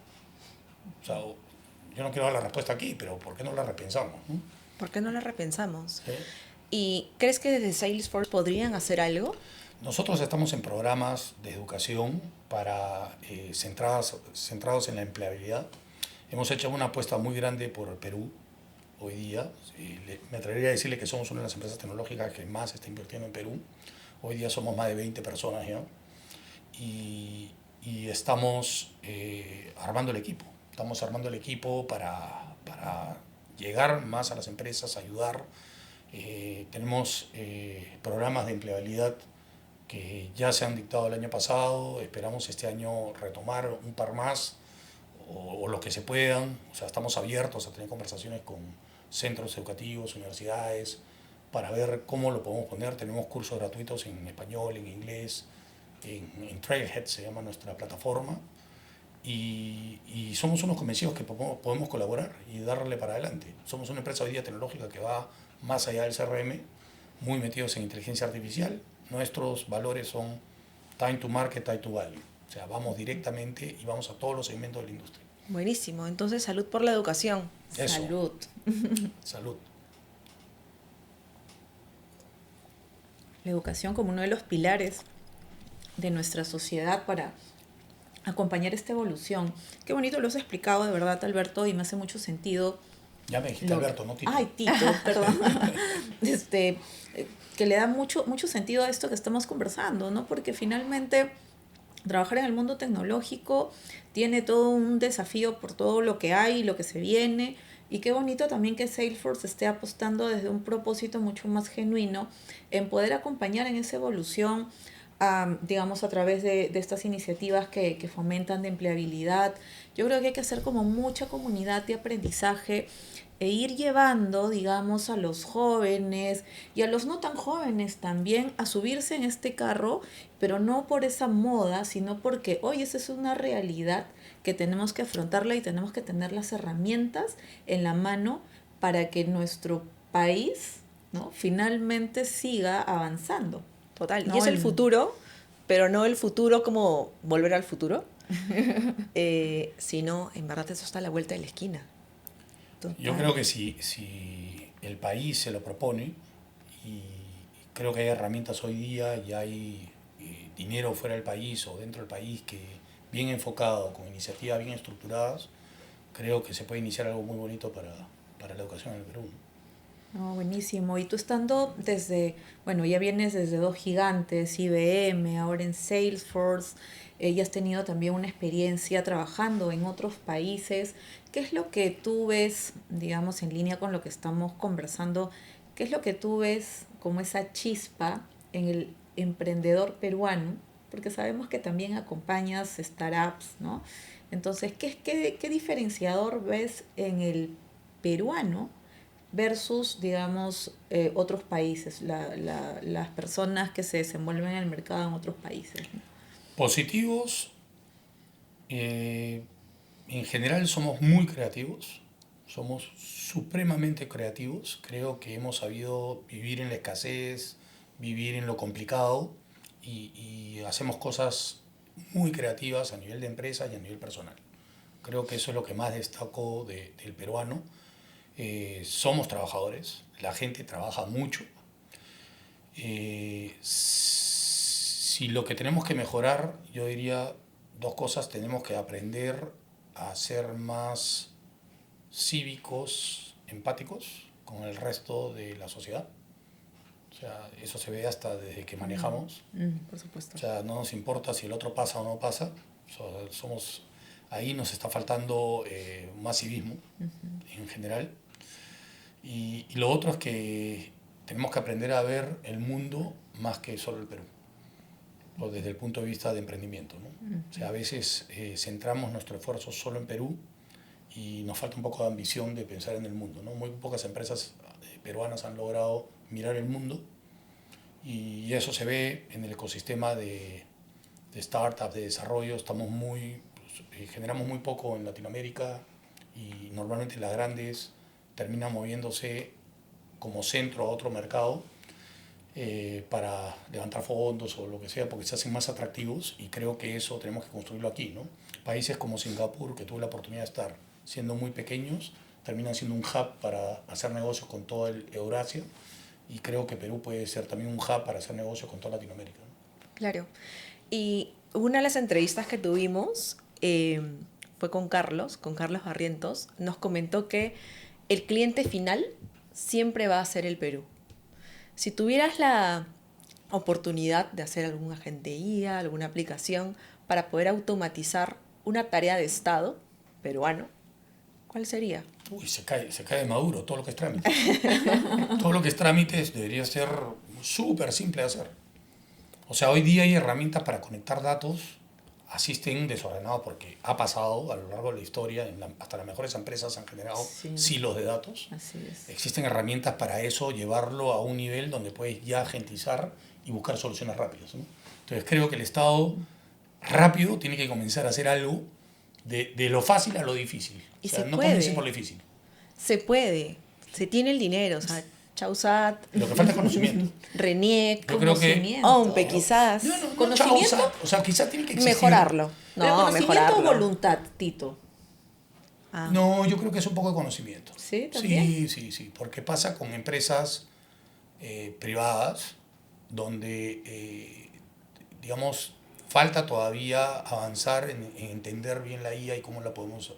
O sea, yo no quiero dar la respuesta aquí, pero ¿por qué no la repensamos? ¿No? ¿Por qué no la repensamos? ¿Sí? ¿Y crees que desde Salesforce podrían hacer algo? Nosotros estamos en programas de educación para centrados en la empleabilidad. Hemos hecho una apuesta muy grande por Perú hoy día. Me atrevería a decirle que somos una de las empresas tecnológicas que más está invirtiendo en Perú. Hoy día somos más de 20 personas ya. Y estamos armando el equipo. Estamos armando el equipo para llegar más a las empresas, ayudar. Tenemos programas de empleabilidad que ya se han dictado el año pasado, esperamos este año retomar un par más o los que se puedan. O sea, estamos abiertos a tener conversaciones con centros educativos, universidades, para ver cómo lo podemos poner. Tenemos cursos gratuitos en español, en inglés, en Trailhead se llama nuestra plataforma, y somos unos convencidos que podemos colaborar y darle para adelante. Somos una empresa hoy día tecnológica que va más allá del CRM, muy metidos en inteligencia artificial. Nuestros valores son time to market, time to value. O sea, vamos directamente y vamos a todos los segmentos de la industria. Buenísimo. Entonces, salud por la educación. Eso. Salud. Salud. La educación como uno de los pilares de nuestra sociedad para acompañar esta evolución. Qué bonito lo has explicado, de verdad, Alberto, y me hace mucho sentido. Ya me dijiste Alberto, no Tito. Ay, Tito, perdón. Que le da mucho sentido a esto que estamos conversando, ¿no? Porque finalmente trabajar en el mundo tecnológico tiene todo un desafío por todo lo que hay y lo que se viene. Y qué bonito también que Salesforce esté apostando desde un propósito mucho más genuino en poder acompañar en esa evolución, digamos, a través de estas iniciativas que fomentan de empleabilidad. Yo creo que hay que hacer como mucha comunidad de aprendizaje e ir llevando, digamos, a los jóvenes y a los no tan jóvenes también a subirse en este carro, pero no por esa moda, sino porque, oye, esa es una realidad que tenemos que afrontarla y tenemos que tener las herramientas en la mano para que nuestro país, ¿no?, finalmente siga avanzando. Total. No, Y es el futuro, pero no el futuro como volver al futuro, sino, en verdad, eso está a la vuelta de la esquina. Total. Yo creo que si el país se lo propone, y creo que hay herramientas hoy día y hay dinero fuera del país o dentro del país que bien enfocado, con iniciativas bien estructuradas, creo que se puede iniciar algo muy bonito para la educación en el Perú. No, buenísimo. Y tú estando desde, bueno, ya vienes desde dos gigantes, IBM, ahora en Salesforce, ya has tenido también una experiencia trabajando en otros países. ¿Qué es lo que tú ves, digamos, en línea con lo que estamos conversando? ¿Qué es lo que tú ves como esa chispa en el emprendedor peruano? Porque sabemos que también acompañas startups, ¿no? Entonces, ¿qué diferenciador ves en el peruano versus, digamos, otros países, las personas que se desenvuelven en el mercado en otros países? Positivos, en general somos muy creativos, somos supremamente creativos. Creo que hemos sabido vivir en la escasez, vivir en lo complicado, y hacemos cosas muy creativas a nivel de empresa y a nivel personal. Creo que eso es lo que más destaco del peruano. Somos trabajadores, la gente trabaja mucho. Si lo que tenemos que mejorar, yo diría dos cosas: tenemos que aprender a ser más cívicos, empáticos con el resto de la sociedad. O sea, eso se ve hasta desde que manejamos. Por supuesto. O sea, no nos importa si el otro pasa o no pasa. Ahí nos está faltando más civismo en general. Y lo otro es que tenemos que aprender a ver el mundo más que solo el Perú, o desde el punto de vista de emprendimiento, ¿no? O sea, a veces centramos nuestro esfuerzo solo en Perú y nos falta un poco de ambición de pensar en el mundo, ¿no? Muy pocas empresas peruanas han logrado mirar el mundo y eso se ve en el ecosistema de startups, de desarrollo. Generamos muy poco en Latinoamérica y normalmente las grandes terminan moviéndose como centro a otro mercado para levantar fondos o lo que sea, porque se hacen más atractivos y creo que eso tenemos que construirlo aquí, ¿no? Países como Singapur, que tuve la oportunidad de estar siendo muy pequeños, terminan siendo un hub para hacer negocios con todo el Eurasia y creo que Perú puede ser también un hub para hacer negocios con toda Latinoamérica, ¿no? Claro. Y una de las entrevistas que tuvimos fue con Carlos Barrientos. Nos comentó que el cliente final siempre va a ser el Perú. Si tuvieras la oportunidad de hacer algún agente IA, alguna aplicación para poder automatizar una tarea de Estado peruano, ¿cuál sería? Uy, se cae de maduro todo lo que es trámites. Todo lo que es trámites debería ser súper simple de hacer. O sea, hoy día hay herramientas para conectar datos, así estén desordenados, porque ha pasado a lo largo de la historia, hasta las mejores empresas han generado silos de datos. Así es. Existen herramientas para eso, llevarlo a un nivel donde puedes ya agentizar y buscar soluciones rápidas, ¿no? Entonces creo que el Estado rápido tiene que comenzar a hacer algo de lo fácil a lo difícil. Y o sea, se no puede. comience por lo difícil. Se puede, se tiene el dinero, o sea, Chausat, Lo que falta es conocimiento. RENIEC, Yo creo que Conocimiento. OMPE quizás, No, ¿Conocimiento? chao, o sea, quizás tiene que existir. mejorarlo. Pero No, conocimiento mejorarlo. o voluntad, Tito. Ah. No, yo creo que es un poco de conocimiento. ¿Sí? ¿También? Sí, porque pasa con empresas privadas donde, digamos, falta todavía avanzar en entender bien la IA y cómo la podemos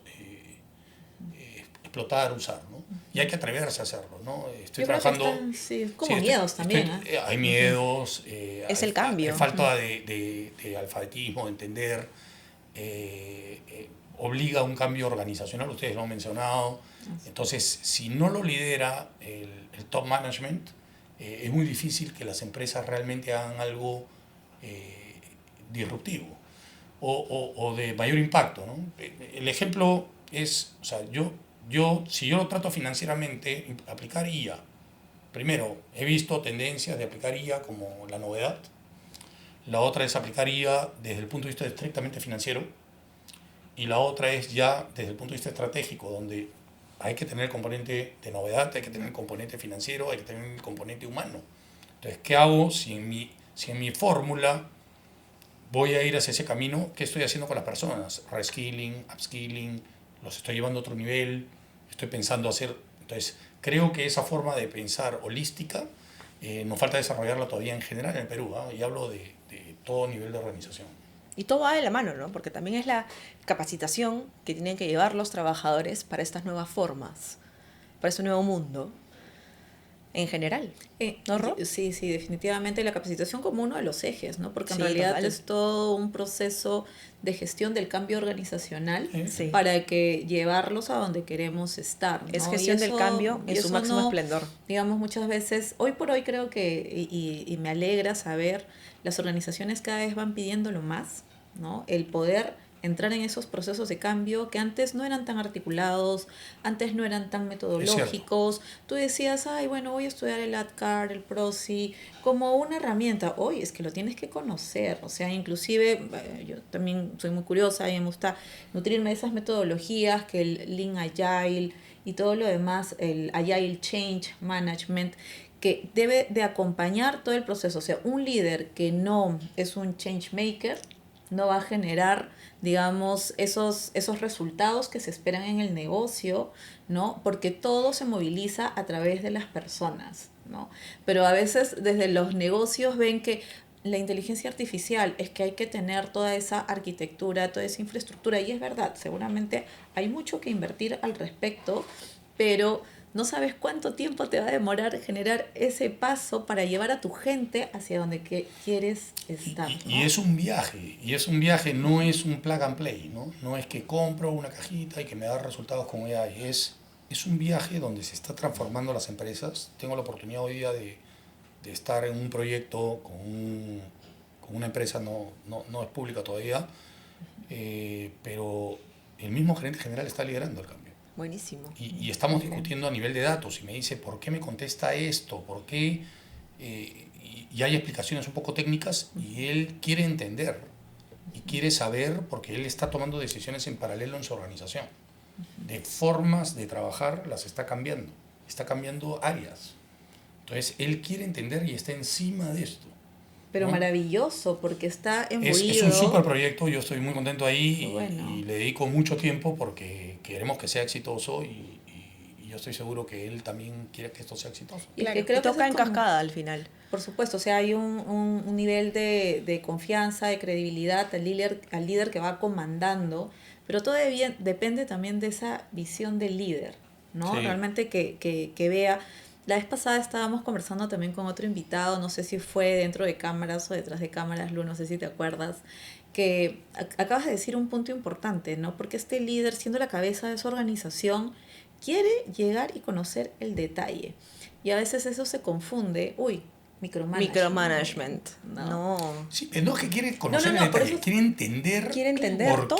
explotar, usar, ¿no? Y hay que atreverse a hacerlo, ¿no? Estoy Yo creo que trabajando... están, sí, como miedos también. Hay miedos. Es el cambio. Hay falta de alfabetismo, de entender. Obliga a un cambio organizacional, ustedes lo han mencionado. Entonces, si no lo lidera el top management, es muy difícil que las empresas realmente hagan algo disruptivo o de mayor impacto, ¿no? El ejemplo es, o sea, si yo lo trato financieramente, aplicar IA. Primero, he visto tendencias de aplicar IA como la novedad. La otra es aplicar IA desde el punto de vista estrictamente financiero. Y la otra es ya desde el punto de vista estratégico, donde hay que tener el componente de novedad, hay que tener el componente financiero, hay que tener el componente humano. Entonces, ¿qué hago si en mi fórmula voy a ir hacia ese camino? ¿Qué estoy haciendo con las personas? Reskilling, upskilling, los estoy llevando a otro nivel, estoy pensando hacer... Entonces, creo que esa forma de pensar holística nos falta desarrollarla todavía en general en el Perú, ¿eh? Y hablo de todo nivel de organización. Y todo va de la mano, ¿no? Porque también es la capacitación que tienen que llevar los trabajadores para estas nuevas formas, para este nuevo mundo, en general. ¿No, Ro? Sí, definitivamente la capacitación como uno de los ejes, ¿no? Porque en Sí, realidad total. es todo un proceso de gestión del cambio organizacional Sí. para que llevarlos a donde queremos estar, ¿no? Es gestión del cambio en su máximo esplendor. Digamos, muchas veces, hoy por hoy creo que, y me alegra saber, las organizaciones cada vez van pidiéndolo más, ¿no? El poder entrar en esos procesos de cambio que antes no eran tan articulados, antes no eran tan metodológicos. Tú decías, ay, bueno, voy a estudiar el ADCAR, el PROCI, como una herramienta. Hoy es que lo tienes que conocer, o sea, inclusive yo también soy muy curiosa y me gusta nutrirme de esas metodologías, que el Lean Agile y todo lo demás, el Agile Change Management, que debe de acompañar todo el proceso. O sea, un líder que no es un change maker no va a generar, digamos, esos resultados que se esperan en el negocio, ¿no? Porque todo se moviliza a través de las personas, ¿no? Pero a veces desde los negocios ven que la inteligencia artificial es que hay que tener toda esa arquitectura, toda esa infraestructura, y es verdad, seguramente hay mucho que invertir al respecto, pero no sabes cuánto tiempo te va a demorar generar ese paso para llevar a tu gente hacia donde quieres estar, ¿no? Y es un viaje, no es un plug and play, ¿no? No es que compro una cajita y que me da resultados con AI, es un viaje donde se está transformando las empresas. Tengo la oportunidad hoy día de estar en un proyecto con una empresa, no es pública todavía, pero el mismo gerente general está liderando el cambio. Buenísimo. Y estamos discutiendo a nivel de datos y me dice, ¿por qué me contesta esto? ¿Por qué? Y hay explicaciones un poco técnicas y él quiere entender y quiere saber porque él está tomando decisiones en paralelo en su organización. De formas de trabajar las está cambiando áreas. Entonces él quiere entender y está encima de esto. Pero ¿no? maravilloso, porque está imbuido. Es un súper proyecto, yo estoy muy contento ahí Bueno. y le dedico mucho tiempo porque queremos que sea exitoso y yo estoy seguro que él también quiere que esto sea exitoso. Y Claro, que creo y que toca es en como- cascada al final. Por supuesto, o sea, hay un nivel de confianza, de credibilidad al líder que va comandando, pero todo depende también de esa visión del líder, ¿no? Sí. Realmente que vea. La vez pasada estábamos conversando también con otro invitado, no sé si fue dentro de cámaras o detrás de cámaras, Lu, no sé si te acuerdas, que acabas de decir un punto importante, ¿no? Porque este líder, siendo la cabeza de su organización, quiere llegar y conocer el detalle. Y a veces eso se confunde, Micromanagement. No. No. Sí, pero no es que quiere conocer No, el por detalle, eso- Quiere entender por todo.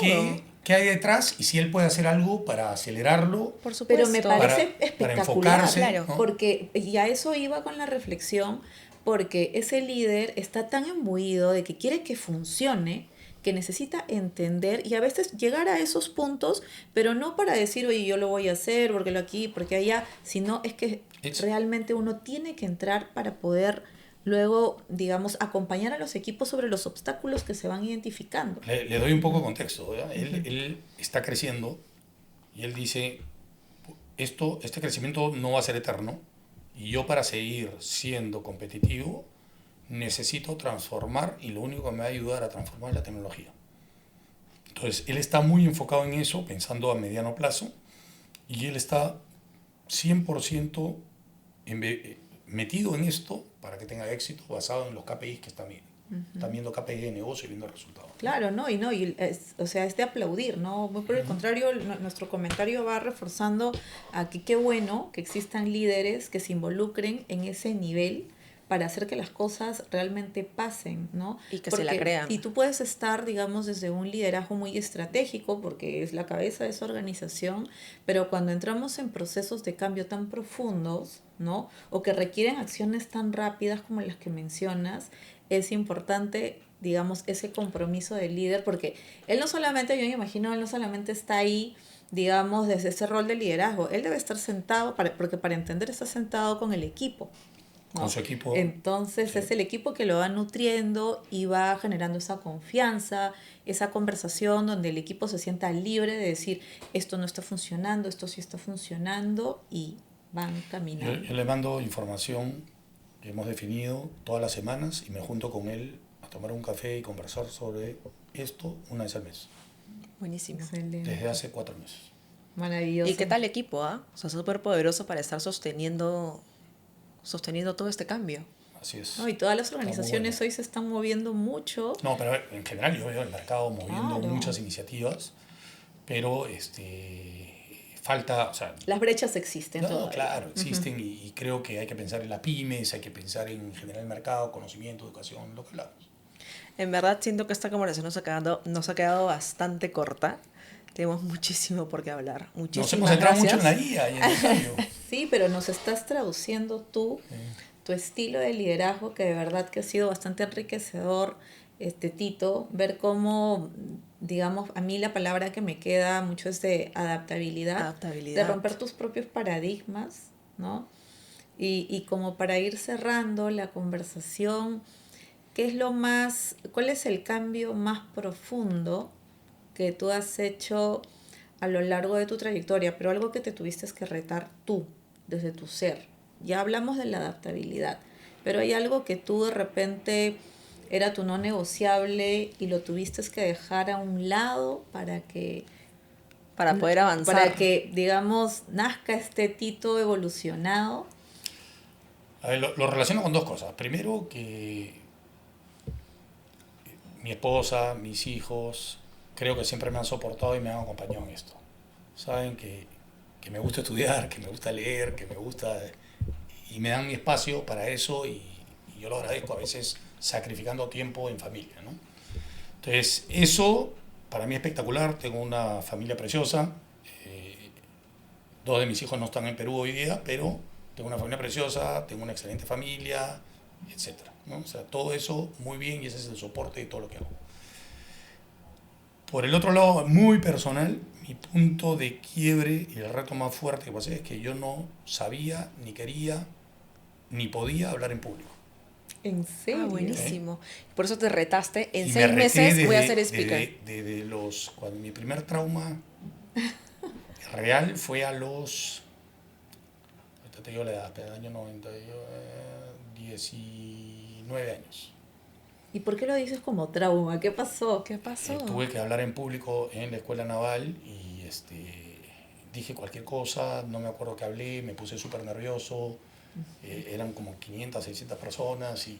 qué hay detrás y si él puede hacer algo para acelerarlo. Por supuesto. Pero me parece para espectacular, enfocarse, claro, ¿no? porque, y a eso iba con la reflexión, porque ese líder está tan imbuido de que quiere que funcione, que necesita entender y a veces llegar a esos puntos, pero no para decir, oye, yo lo voy a hacer, porque lo aquí, porque allá, sino es que realmente uno tiene que entrar para poder luego, digamos, acompañar a los equipos sobre los obstáculos que se van identificando. Le doy un poco de contexto, ¿verdad? Él está creciendo y él dice, este crecimiento no va a ser eterno y yo para seguir siendo competitivo necesito transformar y lo único que me va a ayudar a transformar es la tecnología. Entonces, él está muy enfocado en eso, pensando a mediano plazo y él está 100% metido en esto para que tenga éxito basado en los KPIs que está viendo. Están viendo KPIs de negocio y viendo resultados. Claro, ¿no? O sea, es de aplaudir, ¿no? Muy por el contrario, nuestro comentario va reforzando a que qué bueno que existan líderes que se involucren en ese nivel para hacer que las cosas realmente pasen, ¿no? Y que se la crean. Y tú puedes estar, digamos, desde un liderazgo muy estratégico, porque es la cabeza de esa organización, pero cuando entramos en procesos de cambio tan profundos, ¿no? O que requieren acciones tan rápidas como las que mencionas, es importante, digamos, ese compromiso del líder, porque él no solamente, yo me imagino, él no solamente está ahí, digamos, desde ese rol de liderazgo, él debe estar sentado, porque para entender está sentado con el equipo, ¿no? Con su equipo. Entonces Sí. es el equipo que lo va nutriendo y va generando esa confianza, esa conversación donde el equipo se sienta libre de decir, esto no está funcionando, esto sí está funcionando, y van caminando. Yo le mando información que hemos definido todas las semanas y me junto con él a tomar un café y conversar sobre esto una vez al mes, Buenísimo. Excelente. desde hace 4 meses. Maravilloso. ¿Y qué tal el equipo, ah? O sea, súper poderoso para estar sosteniendo todo este cambio. Así es. No, y todas las Está muy organizaciones bueno. hoy se están moviendo mucho. No, pero en general yo veo el mercado moviendo Claro. muchas iniciativas, pero falta, o sea, Las brechas existen no, todavía. claro, existen y creo que hay que pensar en las pymes, hay que pensar en generar el mercado, conocimiento, educación, lo que hablamos. En verdad siento que esta conversación nos ha quedado bastante corta. Tenemos muchísimo por qué hablar. Nos Muchísimas hemos centrado gracias. mucho en la guía y en el cambio. Sí, pero nos estás traduciendo tú, tu estilo de liderazgo, que de verdad que ha sido bastante enriquecedor, Tito, ver cómo, digamos, a mí la palabra que me queda mucho es de adaptabilidad, Adaptabilidad. de romper tus propios paradigmas, ¿no? Y como para ir cerrando la conversación, ¿cuál es el cambio más profundo que tú has hecho a lo largo de tu trayectoria, pero algo que te tuviste que retar tú, desde tu ser? Ya hablamos de la adaptabilidad, pero hay algo que tú de repente era tu no negociable y lo tuviste que dejar a un lado para Para poder avanzar. para que, digamos, nazca este Tito evolucionado. A ver, lo relaciono con 2 cosas. Primero, que mi esposa, mis hijos, creo que siempre me han soportado y me han acompañado en esto. Saben que me gusta estudiar, que me gusta leer, que me gusta... Y me dan mi espacio para eso y yo lo agradezco, a veces sacrificando tiempo en familia, ¿no? Entonces, eso para mí es espectacular. Tengo una familia preciosa 2 de mis hijos no están en Perú hoy día, pero tengo una familia preciosa, tengo una excelente familia, etcétera, ¿no? O sea, todo eso muy bien y ese es el soporte de todo lo que hago. Por el otro lado, muy personal, mi punto de quiebre y el reto más fuerte que pasé es que yo no sabía, ni quería, ni podía hablar en público. ¿En serio? Buenísimo. Por eso te retaste. En Y 6 me meses reté voy a ser speaker. cuando mi primer trauma real fue a los, ahorita te digo la edad, el año 90, 19 años. ¿Y por qué lo dices como trauma? ¿Qué pasó? ¿Qué pasó? Tuve que hablar en público en la escuela naval y dije cualquier cosa, no me acuerdo qué hablé, me puse súper nervioso, eran como 500, 600 personas y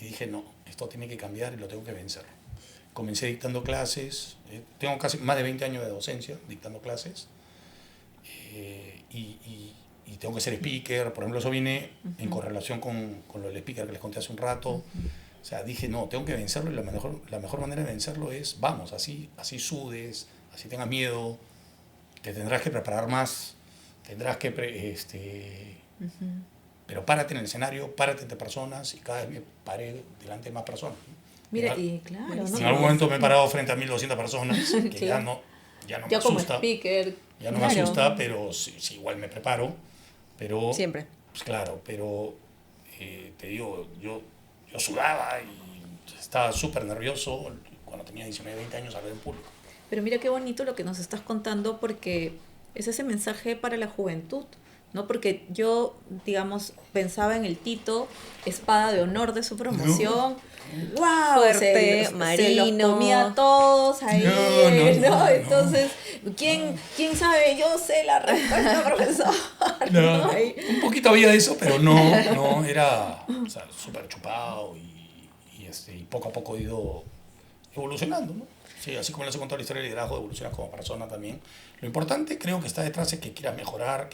dije no, esto tiene que cambiar y lo tengo que vencer. Comencé dictando clases, tengo casi más de 20 años de docencia dictando clases y tengo que ser speaker, por ejemplo eso viene en correlación con lo del speaker que les conté hace un rato. O sea, dije, no, tengo que vencerlo y la mejor manera de vencerlo es, vamos, así sudes, así tengas miedo, te tendrás que preparar más, tendrás que, pero párate en el escenario, párate entre personas y cada vez me paré delante de más personas. Mira, y claro, ¿no? En algún momento me he parado frente a 1.200 personas, que Claro. ya no me Ya como asusta, speaker. ya no Claro. me asusta, pero sí, igual me preparo, pero... Siempre. Pues claro, pero te digo, yo sudaba y estaba súper nervioso cuando tenía 19, 20 años a hablar en público. Pero mira qué bonito lo que nos estás contando porque es ese mensaje para la juventud, ¿no? Porque yo, digamos, pensaba en el Tito, espada de honor de su promoción. ¡Wow! Fuerte, se los marino. comía a todos ahí, No. Entonces, ¿quién sabe? Yo sé la respuesta, profesor. No, Ahí. un poquito había de eso, pero no era súper chupado y poco a poco he ido evolucionando, ¿no? Sí, así como les he contado la historia del liderazgo, evolucionas como persona también. Lo importante creo que está detrás es que quieras mejorar,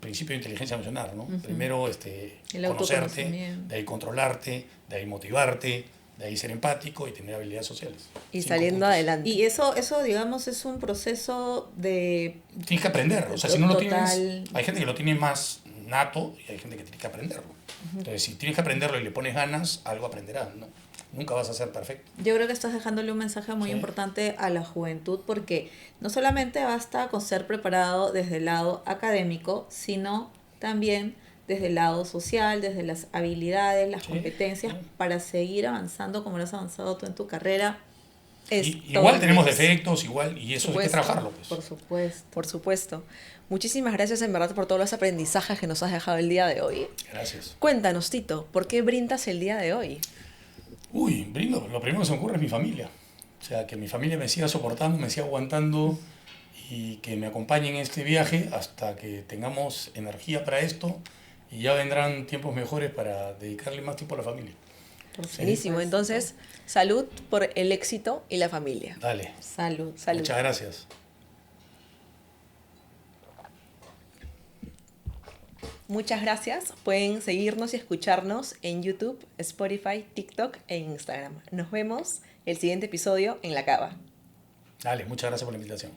principio de inteligencia emocional, ¿no? Primero El conocerte, autoconocimiento. de ahí controlarte, de ahí motivarte, de ahí ser empático y tener habilidades sociales. Y 5 saliendo puntos. adelante. Y eso, digamos, es un proceso de... Tienes que aprenderlo. O sea, si no lo Total. tienes, hay gente que lo tiene más nato y hay gente que tiene que aprenderlo. Entonces, si tienes que aprenderlo y le pones ganas, algo aprenderás, ¿no? Nunca vas a ser perfecto. Yo creo que estás dejándole un mensaje muy Sí. importante a la juventud porque no solamente basta con ser preparado desde el lado académico, sino también desde el lado social, desde las habilidades, las Sí, competencias, sí. para seguir avanzando como lo has avanzado tú en tu carrera. Igual tenemos defectos, y eso hay que Supuesto. trabajarlo. Pues. Por supuesto. Por supuesto. Muchísimas gracias en verdad por todos los aprendizajes que nos has dejado el día de hoy. Gracias. Cuéntanos, Tito, ¿por qué brindas el día de hoy? Brindo. Lo primero que se me ocurre es mi familia. O sea, que mi familia me siga soportando, me siga aguantando y que me acompañe en este viaje hasta que tengamos energía para esto y ya vendrán tiempos mejores para dedicarle más tiempo a la familia. Buenísimo. Entonces, salud por el éxito y la familia. Dale. Salud. Salud. Muchas gracias. Muchas gracias. Pueden seguirnos y escucharnos en YouTube, Spotify, TikTok e Instagram. Nos vemos el siguiente episodio en La Cava. Dale, muchas gracias por la invitación.